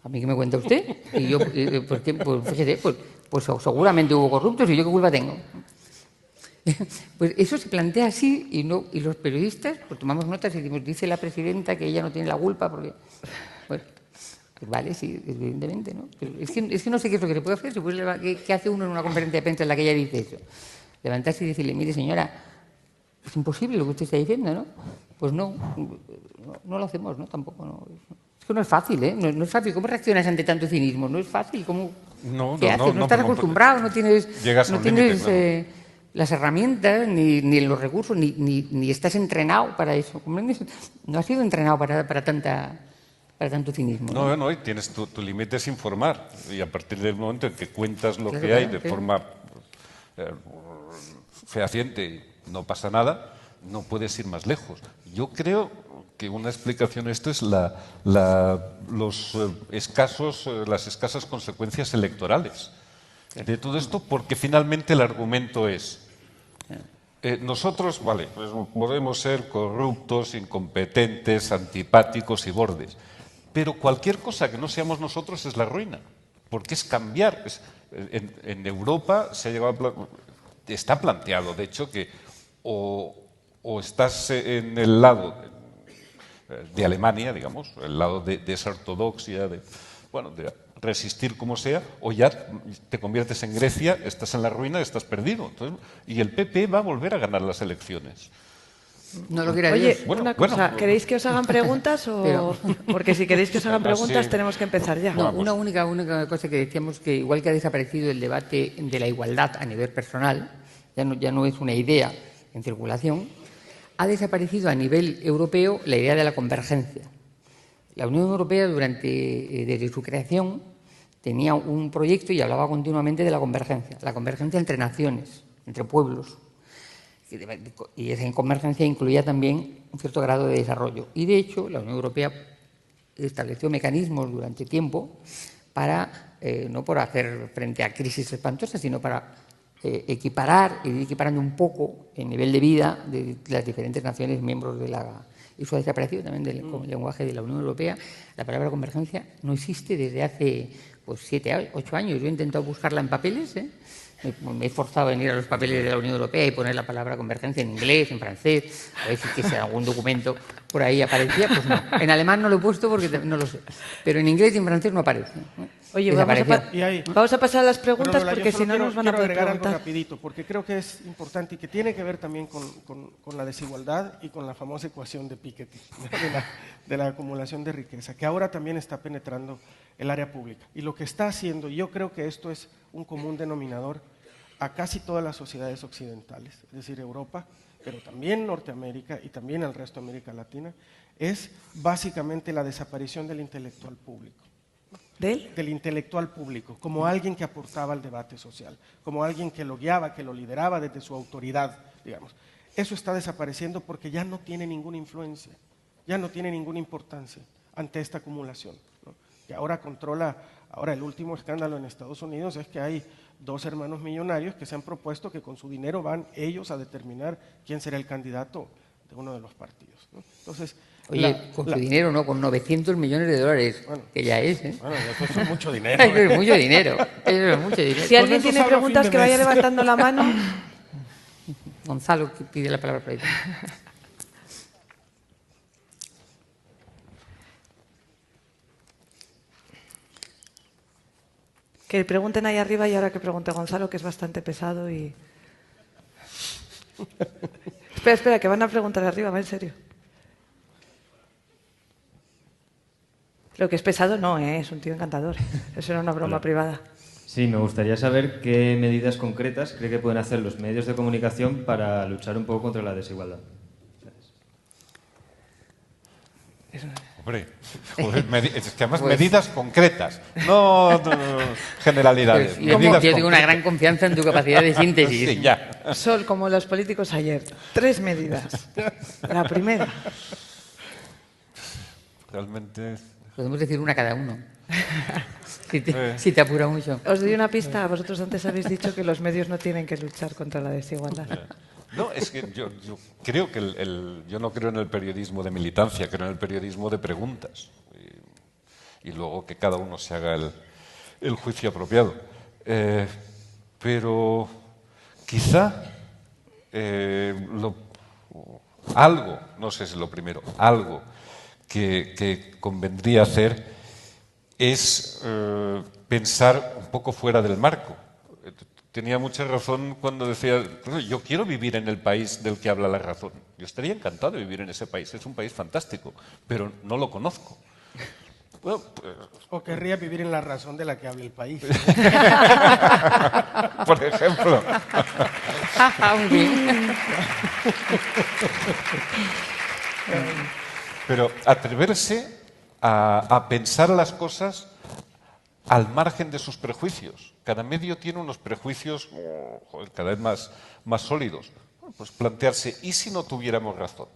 ¿A mí qué me cuenta usted? Y yo, pues fíjese, pues seguramente hubo corruptos y yo qué culpa tengo. Pues eso se plantea así y los periodistas pues tomamos notas y decimos, dice la presidenta que ella no tiene la culpa porque... Bueno, pues vale, sí, evidentemente, ¿no? Pero es que no sé qué es lo que se puede hacer. ¿Qué hace uno en una conferencia de prensa en la que ella dice eso? Levantarse y decirle, mire señora, es imposible lo que usted está diciendo, ¿no? Pues no lo hacemos, ¿no? Tampoco, ¿no? Es que no es fácil, ¿eh? No es fácil. ¿Cómo reaccionas ante tanto cinismo? No es fácil. ¿Qué haces? No estás acostumbrado, no tienes las herramientas, ni los recursos, ni estás entrenado para eso. ¿Comprendes? No has sido entrenado para tanto cinismo. No, y tienes tu límite es informar, y a partir del momento en que cuentas lo que hay de forma fehaciente y no pasa nada, no puedes ir más lejos. Yo creo que una explicación a esto es las escasas consecuencias electorales de todo esto, porque finalmente el argumento es nosotros, vale, pues podemos ser corruptos, incompetentes, antipáticos y bordes, pero cualquier cosa que no seamos nosotros es la ruina, porque es cambiar. En Europa se ha llegado está planteado, de hecho, que o estás en el lado de Alemania, digamos, el lado de esa ortodoxia, de resistir como sea, o ya te conviertes en Grecia, estás en la ruina, estás perdido. Entonces, y el PP va a volver a ganar las elecciones. No lo quiera Oye, Dios. una cosa, ¿queréis que os hagan preguntas o...? Porque si queréis que os hagan preguntas tenemos que empezar ya. No, una única cosa que decíamos, que igual que ha desaparecido el debate de la igualdad a nivel personal, ya no es una idea en circulación, ha desaparecido a nivel europeo la idea de la convergencia. La Unión Europea desde su creación tenía un proyecto y hablaba continuamente de la convergencia entre naciones, entre pueblos. Y esa convergencia incluía también un cierto grado de desarrollo. Y de hecho, la Unión Europea estableció mecanismos durante tiempo para, no por hacer frente a crisis espantosas, sino para equiparar, ir equiparando un poco el nivel de vida de las diferentes naciones miembros de la... Eso ha desaparecido también del lenguaje de la Unión Europea. La palabra convergencia no existe desde hace 7, 8 años. Yo he intentado buscarla en papeles, me he esforzado en ir a los papeles de la Unión Europea y poner la palabra convergencia en inglés, en francés, a ver si en algún documento por ahí aparecía. Pues no. En alemán no lo he puesto porque no lo sé. Pero en inglés y en francés no aparece. Oye, vamos a pasar a las preguntas porque si no nos van a poder agregar preguntar. algo rapidito, porque creo que es importante y que tiene que ver también con la desigualdad y con la famosa ecuación de Piketty, de la acumulación de riqueza, que ahora también está penetrando el área pública. Y lo que está haciendo, y yo creo que esto es un común denominador a casi todas las sociedades occidentales, es decir, Europa, pero también Norteamérica y también al resto de América Latina, es básicamente la desaparición del intelectual público. Del intelectual público, como alguien que aportaba al debate social, como alguien que lo guiaba, que lo lideraba desde su autoridad, digamos. Eso está desapareciendo porque ya no tiene ninguna influencia, ya no tiene ninguna importancia ante esta acumulación, ¿no? Que ahora controla, ahora el último escándalo en Estados Unidos es que hay 2 hermanos millonarios que se han propuesto que con su dinero van ellos a determinar quién será el candidato de uno de los partidos, ¿no? Entonces, oye, con su dinero no, con 900 millones de dólares, bueno, que ya es, ¿eh? Bueno, eso es mucho dinero. Eso es mucho dinero, eso es mucho dinero. Si alguien tiene preguntas, que vaya levantando la mano. Gonzalo, que pide la palabra por ahí. Que pregunten ahí arriba y ahora que pregunte Gonzalo, que es bastante pesado y... Espera, que van a preguntar arriba, va en serio. Lo que es pesado no, es un tío encantador. Eso era una broma privada. Sí, me gustaría saber qué medidas concretas cree que pueden hacer los medios de comunicación para luchar un poco contra la desigualdad. Hombre, es que además medidas concretas, no generalidades. Yo tengo una gran confianza en tu capacidad de síntesis. Sí, ya. Sol, como los políticos ayer. 3 medidas. La primera. Realmente... Podemos decir una cada uno. Si te apura mucho. Os doy una pista. Vosotros antes habéis dicho que los medios no tienen que luchar contra la desigualdad. No, es que yo creo que yo no creo en el periodismo de militancia, creo en el periodismo de preguntas. Y luego que cada uno se haga el juicio apropiado. Pero quizá algo, no sé si es lo primero, algo que convendría hacer es pensar un poco fuera del marco. Tenía mucha razón cuando decía, yo quiero vivir en el país del que habla la razón. Yo estaría encantado de vivir en ese país, es un país fantástico, pero no lo conozco. Bueno, pues... O querría vivir en la razón de la que habla el país. Por ejemplo. Pero atreverse a pensar las cosas al margen de sus prejuicios. Cada medio tiene unos prejuicios cada vez más sólidos. Bueno, pues plantearse, ¿y si no tuviéramos razón?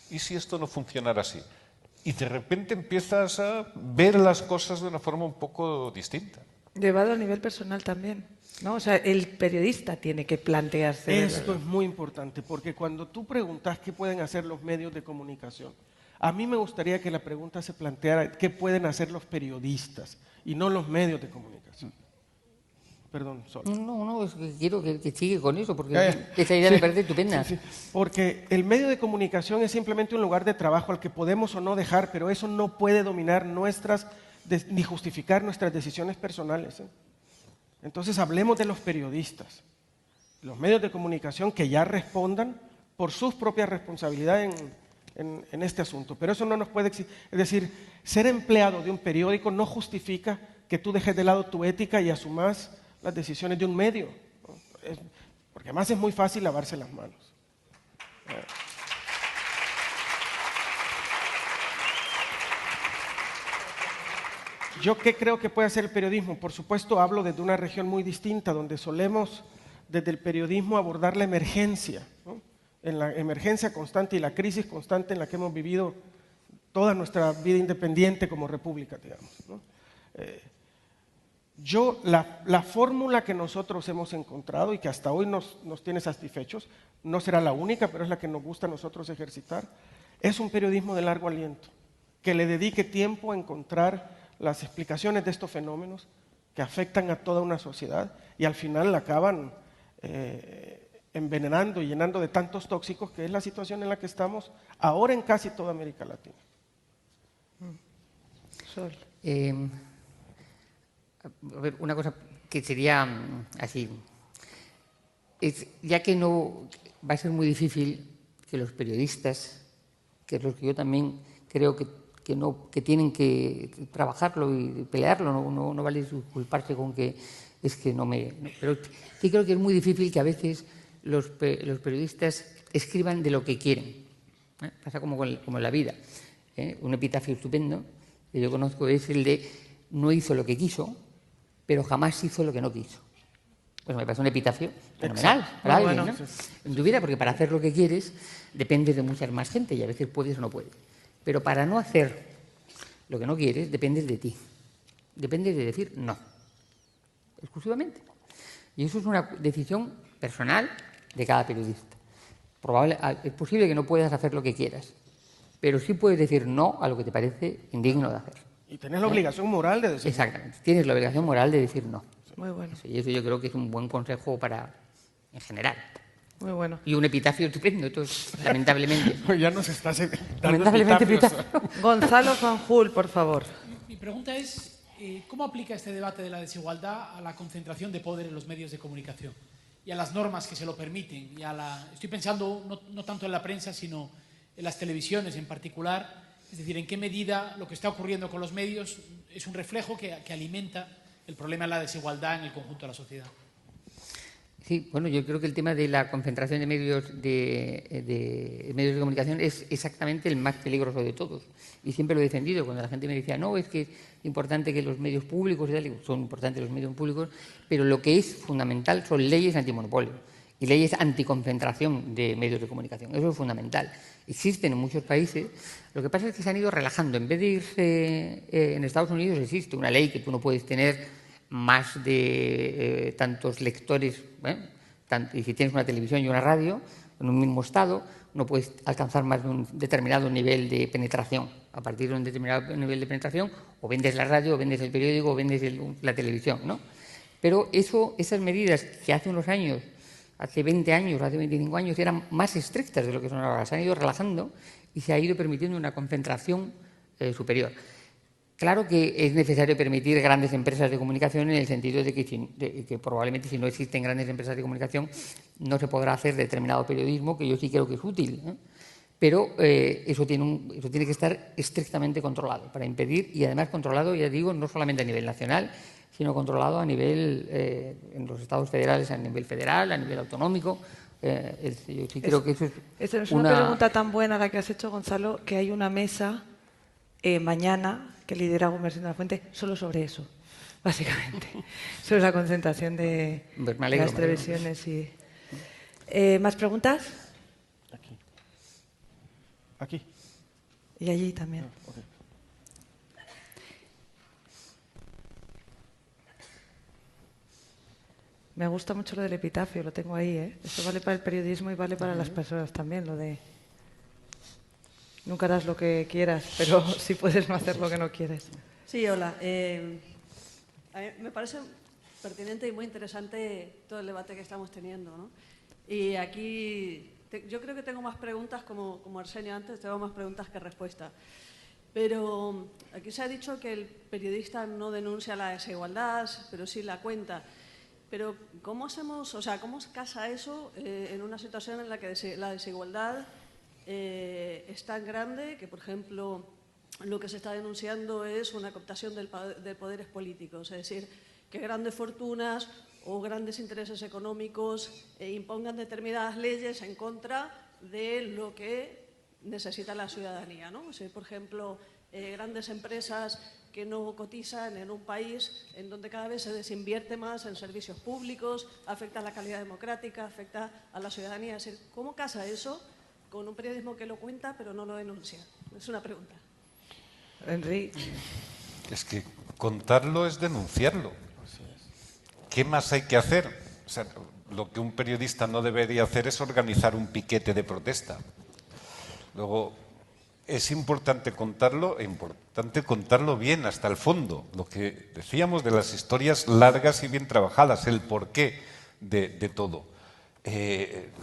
¿Y si esto no funcionara así? Y de repente empiezas a ver las cosas de una forma un poco distinta. Llevado a nivel personal también, ¿no? O sea, el periodista tiene que plantearse... Esto es muy importante, porque cuando tú preguntas qué pueden hacer los medios de comunicación, a mí me gustaría que la pregunta se planteara qué pueden hacer los periodistas y no los medios de comunicación. Perdón, Sol. No, es que quiero que siga con eso, porque esa idea me parece estupenda. Sí. Porque el medio de comunicación es simplemente un lugar de trabajo al que podemos o no dejar, pero eso no puede dominar ni justificar nuestras decisiones personales. Entonces hablemos de los periodistas, los medios de comunicación que ya respondan por sus propias responsabilidades en este asunto. Pero eso no nos puede exigir. Es decir, ser empleado de un periódico no justifica que tú dejes de lado tu ética y asumas las decisiones de un medio, ¿no? Porque además es muy fácil lavarse las manos. ¿Yo qué creo que puede hacer el periodismo? Por supuesto, hablo desde una región muy distinta, donde solemos desde el periodismo abordar la emergencia, ¿no? En la emergencia constante y la crisis constante en la que hemos vivido toda nuestra vida independiente como república, digamos, ¿no? La fórmula que nosotros hemos encontrado y que hasta hoy nos tiene satisfechos, no será la única, pero es la que nos gusta a nosotros ejercitar, es un periodismo de largo aliento, que le dedique tiempo a encontrar las explicaciones de estos fenómenos que afectan a toda una sociedad y al final la acaban envenenando y llenando de tantos tóxicos, que es la situación en la que estamos ahora en casi toda América Latina. Sol. A ver, una cosa que sería así, es, ya que no va a ser muy difícil que los periodistas, que es lo que yo también creo que tienen que trabajarlo y pelearlo, no vale culparse con que es que pero sí creo que es muy difícil que a veces los periodistas escriban de lo que quieren. Pasa como en la vida. Un epitafio estupendo que yo conozco es el de: no hizo lo que quiso, pero jamás hizo lo que no quiso. Pues me parece un epitafio fenomenal para alguien, ¿no? En tu vida, porque para hacer lo que quieres depende de mucha más gente y a veces puedes o no puedes. Pero para no hacer lo que no quieres dependes de ti. Depende de decir no, exclusivamente. Y eso es una decisión personal de cada periodista. Es posible que no puedas hacer lo que quieras, pero sí puedes decir no a lo que te parece indigno de hacer. Y tienes la obligación moral de decir no. Exactamente, tienes la obligación moral de decir no. Muy bueno. Y eso yo creo que es un buen consejo en general. Muy bueno. Y un epitafio estupendo, entonces, lamentablemente. Ya nos estás dando lamentablemente epitafios. Gonzalo Fanjul, por favor. Mi pregunta es, ¿cómo aplica este debate de la desigualdad a la concentración de poder en los medios de comunicación y a las normas que se lo permiten? Estoy pensando no tanto en la prensa, sino en las televisiones en particular. Es decir, ¿en qué medida lo que está ocurriendo con los medios es un reflejo que alimenta el problema de la desigualdad en el conjunto de la sociedad? Sí, bueno, yo creo que el tema de la concentración de medios de comunicación es exactamente el más peligroso de todos. Y siempre lo he defendido. Cuando la gente me decía, no, es que es importante que los medios públicos, y tal, digo, son importantes los medios públicos, pero lo que es fundamental son leyes antimonopolio y leyes anticoncentración de medios de comunicación. Eso es fundamental. Existen en muchos países. Lo que pasa es que se han ido relajando. En vez de irse, en Estados Unidos existe una ley que tú no puedes tener más de tantos lectores, y si tienes una televisión y una radio en un mismo estado, no puedes alcanzar más de un determinado nivel de penetración. A partir de un determinado nivel de penetración, o vendes la radio, o vendes el periódico, o vendes la televisión, ¿no? Pero esas medidas que hace unos años, hace 20 años, hace 25 años, eran más estrictas de lo que son ahora. Se han ido relajando y se ha ido permitiendo una concentración superior. Claro que es necesario permitir grandes empresas de comunicación en el sentido de que probablemente si no existen grandes empresas de comunicación no se podrá hacer determinado periodismo, que yo sí creo que es útil, ¿eh? Pero eso tiene que estar estrictamente controlado para impedir, y además controlado, ya digo, no solamente a nivel nacional, sino controlado a nivel, en los estados federales, a nivel federal, a nivel autonómico. Yo sí creo que eso es una pregunta tan buena la que has hecho, Gonzalo, que hay una mesa mañana que lidera Gumersión de la Fuente solo sobre eso, básicamente, sobre la concentración de las televisiones. ¿Más preguntas? Aquí. Y allí también. Okay. Me gusta mucho lo del epitafio, lo tengo ahí, ¿eh? Esto vale para el periodismo y vale para las personas también, lo de nunca harás lo que quieras, pero sí puedes no hacer lo que no quieres. Sí, hola. A mí me parece pertinente y muy interesante todo el debate que estamos teniendo, ¿no? Y aquí yo creo que tengo más preguntas, como Arsenio antes, tengo más preguntas que respuestas. Pero aquí se ha dicho que el periodista no denuncia la desigualdad, pero sí la cuenta. Pero ¿cómo hacemos, cómo se casa eso en una situación en la que la desigualdad es tan grande que, por ejemplo, lo que se está denunciando es una cooptación de poderes políticos? Es decir, que grandes fortunas o grandes intereses económicos impongan determinadas leyes en contra de lo que necesita la ciudadanía, ¿no? O sea, por ejemplo, grandes empresas que no cotizan en un país en donde cada vez se desinvierte más en servicios públicos, afecta a la calidad democrática, afecta a la ciudadanía. Es decir, ¿cómo casa eso con un periodismo que lo cuenta pero no lo denuncia? Es una pregunta. Enrique. Es que contarlo es denunciarlo. ¿Qué más hay que hacer? O sea, lo que un periodista no debería hacer es organizar un piquete de protesta. Luego, es importante contarlo bien hasta el fondo. Lo que decíamos de las historias largas y bien trabajadas, el porqué de todo.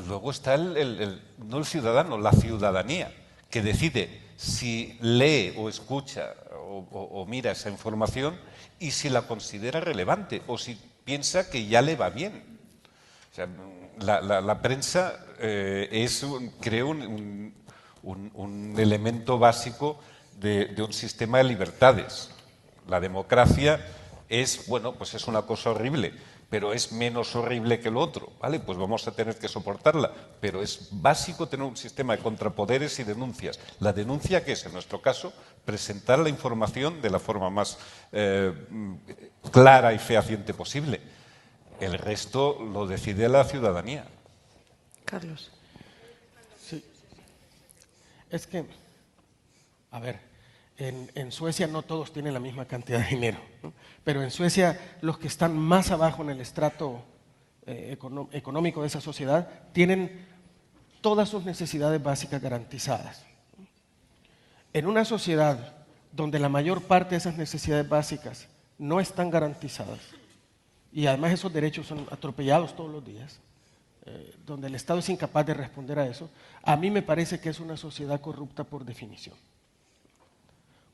Luego está no el ciudadano, la ciudadanía, que decide si lee o escucha o mira esa información y si la considera relevante o si piensa que ya le va bien. O sea, la prensa creo un elemento básico de un sistema de libertades. La democracia es, bueno, pues es una cosa horrible, pero es menos horrible que lo otro, ¿vale? Pues vamos a tener que soportarla, pero es básico tener un sistema de contrapoderes y denuncias. La denuncia, que es, en nuestro caso, presentar la información de la forma más clara y fehaciente posible. El resto lo decide la ciudadanía. Carlos. Sí. Es que, a ver, en Suecia no todos tienen la misma cantidad de dinero, ¿no? Pero en Suecia los que están más abajo en el estrato económico de esa sociedad tienen todas sus necesidades básicas garantizadas. En una sociedad donde la mayor parte de esas necesidades básicas no están garantizadas y además esos derechos son atropellados todos los días, donde el Estado es incapaz de responder a eso, a mí me parece que es una sociedad corrupta por definición.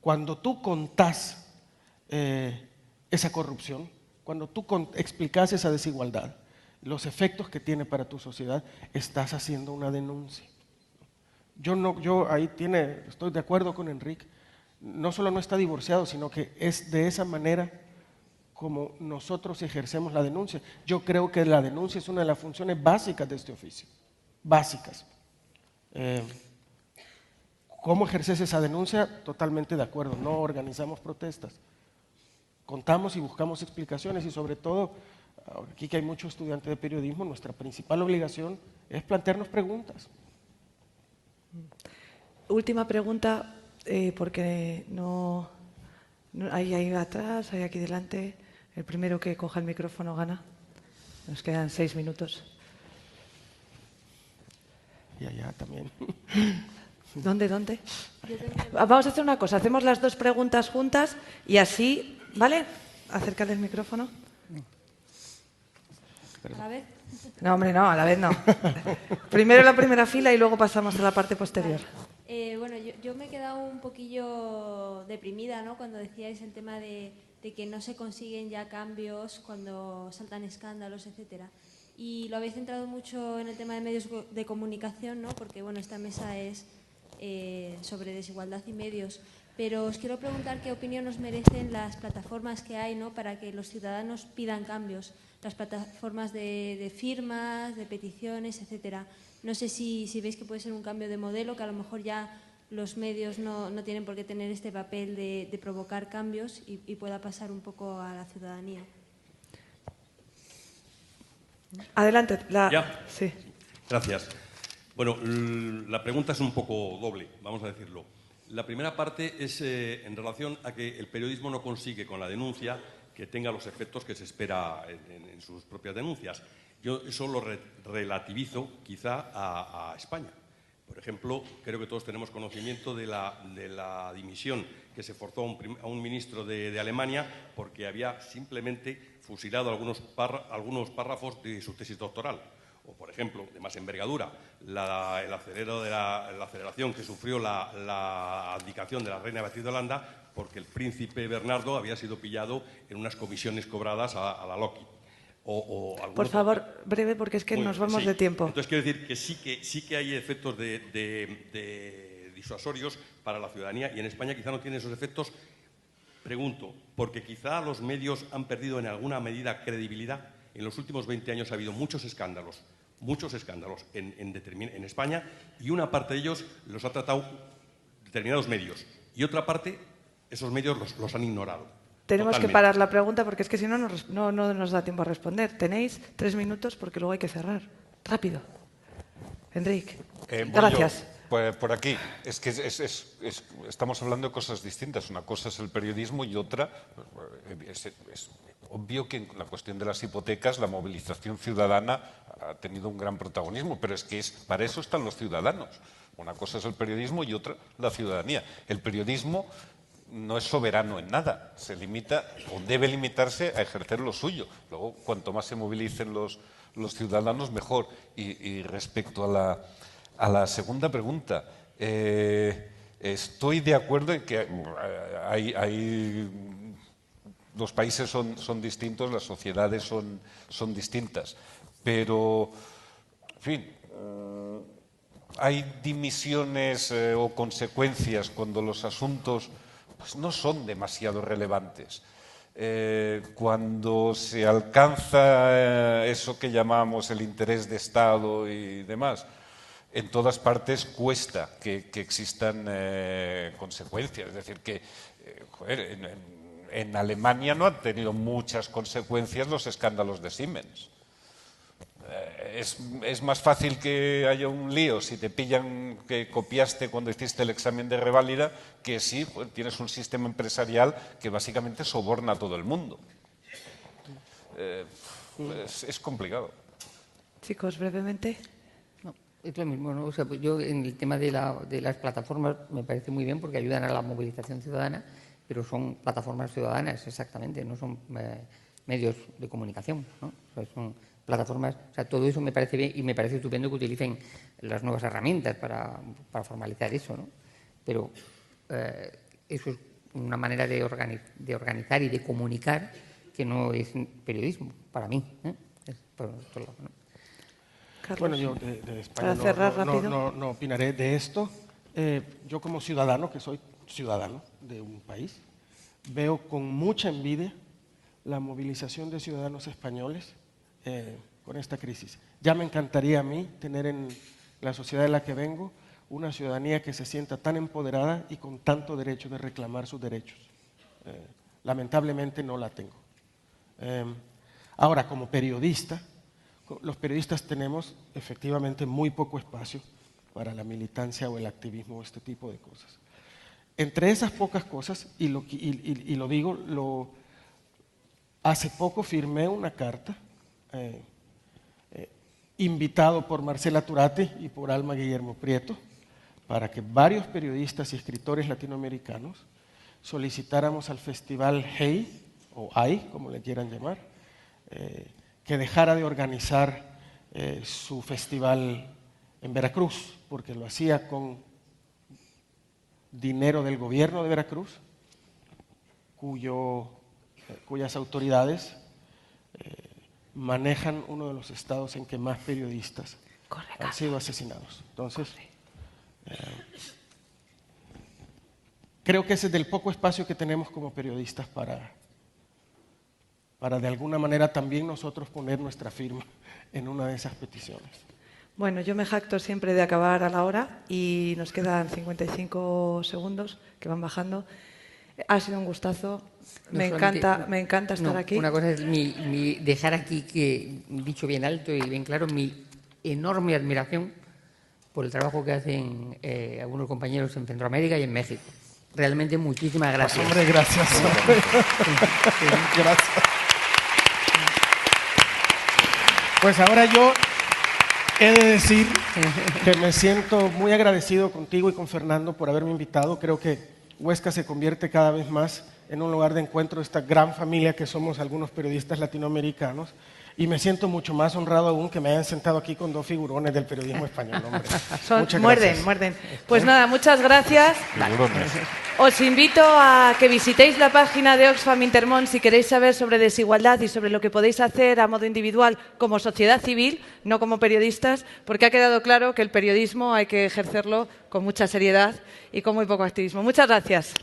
Cuando tú contás esa corrupción, cuando tú explicas esa desigualdad, los efectos que tiene para tu sociedad, estás haciendo una denuncia. Estoy de acuerdo con Enrique, no solo no está divorciado, sino que es de esa manera como nosotros ejercemos la denuncia. Yo creo que la denuncia es una de las funciones básicas de este oficio, básicas. ¿Cómo ejerces esa denuncia? Totalmente de acuerdo, no organizamos protestas. Contamos y buscamos explicaciones y sobre todo, aquí que hay muchos estudiantes de periodismo, nuestra principal obligación es plantearnos preguntas. Última pregunta, porque hay atrás, hay aquí delante. El primero que coja el micrófono gana. Nos quedan 6 minutos. Y allá también. ¿Dónde? Vamos a hacer una cosa, hacemos las 2 preguntas juntas y así, ¿vale? Acércale el micrófono. ¿A la vez? No, hombre, no, a la vez no. Primero la primera fila y luego pasamos a la parte posterior. Bueno, yo me he quedado un poquillo deprimida, ¿no? Cuando decíais el tema de que no se consiguen ya cambios cuando saltan escándalos, etcétera. Y lo habéis centrado mucho en el tema de medios de comunicación, ¿no? Porque, bueno, esta mesa es sobre desigualdad y medios. Pero os quiero preguntar qué opinión os merecen las plataformas que hay, ¿no? Para que los ciudadanos pidan cambios. Las plataformas de firmas, de peticiones, etcétera. No sé si veis que puede ser un cambio de modelo, que a lo mejor ya los medios no tienen por qué tener este papel de provocar cambios y pueda pasar un poco a la ciudadanía. Adelante. ¿Ya? Sí. Gracias. Bueno, la pregunta es un poco doble, vamos a decirlo. La primera parte es en relación a que el periodismo no consigue con la denuncia que tenga los efectos que se espera en sus propias denuncias. Yo eso lo relativizo quizá a España. Por ejemplo, creo que todos tenemos conocimiento de la dimisión que se forzó a un ministro de Alemania porque había simplemente fusilado algunos párrafos de su tesis doctoral. O, por ejemplo, de más envergadura, la aceleración que sufrió la abdicación de la reina Beatriz de Holanda porque el príncipe Bernardo había sido pillado en unas comisiones cobradas a la Lockheed. Por favor, breve, porque es que nos vamos de tiempo. Entonces, quiero decir que sí que hay efectos de disuasorios para la ciudadanía y en España quizá no tiene esos efectos. Pregunto, porque quizá los medios han perdido en alguna medida credibilidad. En los últimos 20 años ha habido muchos escándalos en España y una parte de ellos los ha tratado determinados medios y otra parte esos medios los han ignorado. Tenemos Totalmente. que parar la pregunta porque es que si no, no nos da tiempo a responder. Tenéis 3 minutos porque luego hay que cerrar. Rápido. Enrique. Gracias. Por aquí. Es que estamos hablando de cosas distintas. Una cosa es el periodismo y otra es obvio que en la cuestión de las hipotecas la movilización ciudadana ha tenido un gran protagonismo, pero es que para eso están los ciudadanos. Una cosa es el periodismo y otra la ciudadanía. El periodismo no es soberano en nada, se limita o debe limitarse a ejercer lo suyo. Luego, cuanto más se movilicen los ciudadanos, mejor. Y respecto a la segunda pregunta, estoy de acuerdo en que los países son distintos, las sociedades son distintas, pero, en fin, hay dimisiones o consecuencias cuando los asuntos pues, no son demasiado relevantes. Cuando se alcanza eso que llamamos el interés de Estado y demás, en todas partes cuesta que existan consecuencias. Es decir, que en Alemania no han tenido muchas consecuencias los escándalos de Siemens. Es más fácil que haya un lío si te pillan que copiaste cuando hiciste el examen de reválida que si tienes un sistema empresarial que básicamente soborna a todo el mundo. Es complicado. Chicos, brevemente. No, es lo mismo, ¿no? O sea, pues yo en el tema de las plataformas me parece muy bien porque ayudan a la movilización ciudadana, pero son plataformas ciudadanas, exactamente, no son medios de comunicación, ¿no? O sea, son plataformas, o sea, todo eso me parece bien y me parece estupendo que utilicen las nuevas herramientas para formalizar eso, ¿no? Pero eso es una manera de organizar y de comunicar que no es periodismo, para mí, ¿eh? Es por otro lado, ¿no? Carlos, bueno, yo de España para cerrar rápido. no opinaré de esto. Yo como ciudadano, que soy ciudadano de un país, veo con mucha envidia la movilización de ciudadanos españoles con esta crisis. Ya me encantaría a mí tener en la sociedad de la que vengo una ciudadanía que se sienta tan empoderada y con tanto derecho de reclamar sus derechos. Lamentablemente no la tengo. Ahora, como periodista, los periodistas tenemos efectivamente muy poco espacio para la militancia o el activismo o este tipo de cosas. Entre esas pocas cosas, y lo digo, hace poco firmé una carta invitado por Marcela Turati y por Alma Guillermo Prieto para que varios periodistas y escritores latinoamericanos solicitáramos al festival HEY, o AI, como le quieran llamar, que dejara de organizar su festival en Veracruz, porque lo hacía con dinero del gobierno de Veracruz, cuyas autoridades manejan uno de los estados en que más periodistas han sido asesinados. Entonces, creo que ese es del poco espacio que tenemos como periodistas para de alguna manera también nosotros poner nuestra firma en una de esas peticiones. Bueno, yo me jacto siempre de acabar a la hora y nos quedan 55 segundos que van bajando. Ha sido un gustazo. Me encanta estar aquí. Una cosa es dejar aquí que, dicho bien alto y bien claro, mi enorme admiración por el trabajo que hacen algunos compañeros en Centroamérica y en México. Realmente muchísimas gracias. Pues hombre, gracias. Gracias. Pues ahora yo he de decir que me siento muy agradecido contigo y con Fernando por haberme invitado. Creo que Huesca se convierte cada vez más en un lugar de encuentro de esta gran familia que somos algunos periodistas latinoamericanos. Y me siento mucho más honrado aún que me hayan sentado aquí con dos figurones del periodismo español. Hombre. Muerden. Pues nada, muchas gracias. Os invito a que visitéis la página de Oxfam Intermón si queréis saber sobre desigualdad y sobre lo que podéis hacer a modo individual como sociedad civil, no como periodistas, porque ha quedado claro que el periodismo hay que ejercerlo con mucha seriedad y con muy poco activismo. Muchas gracias.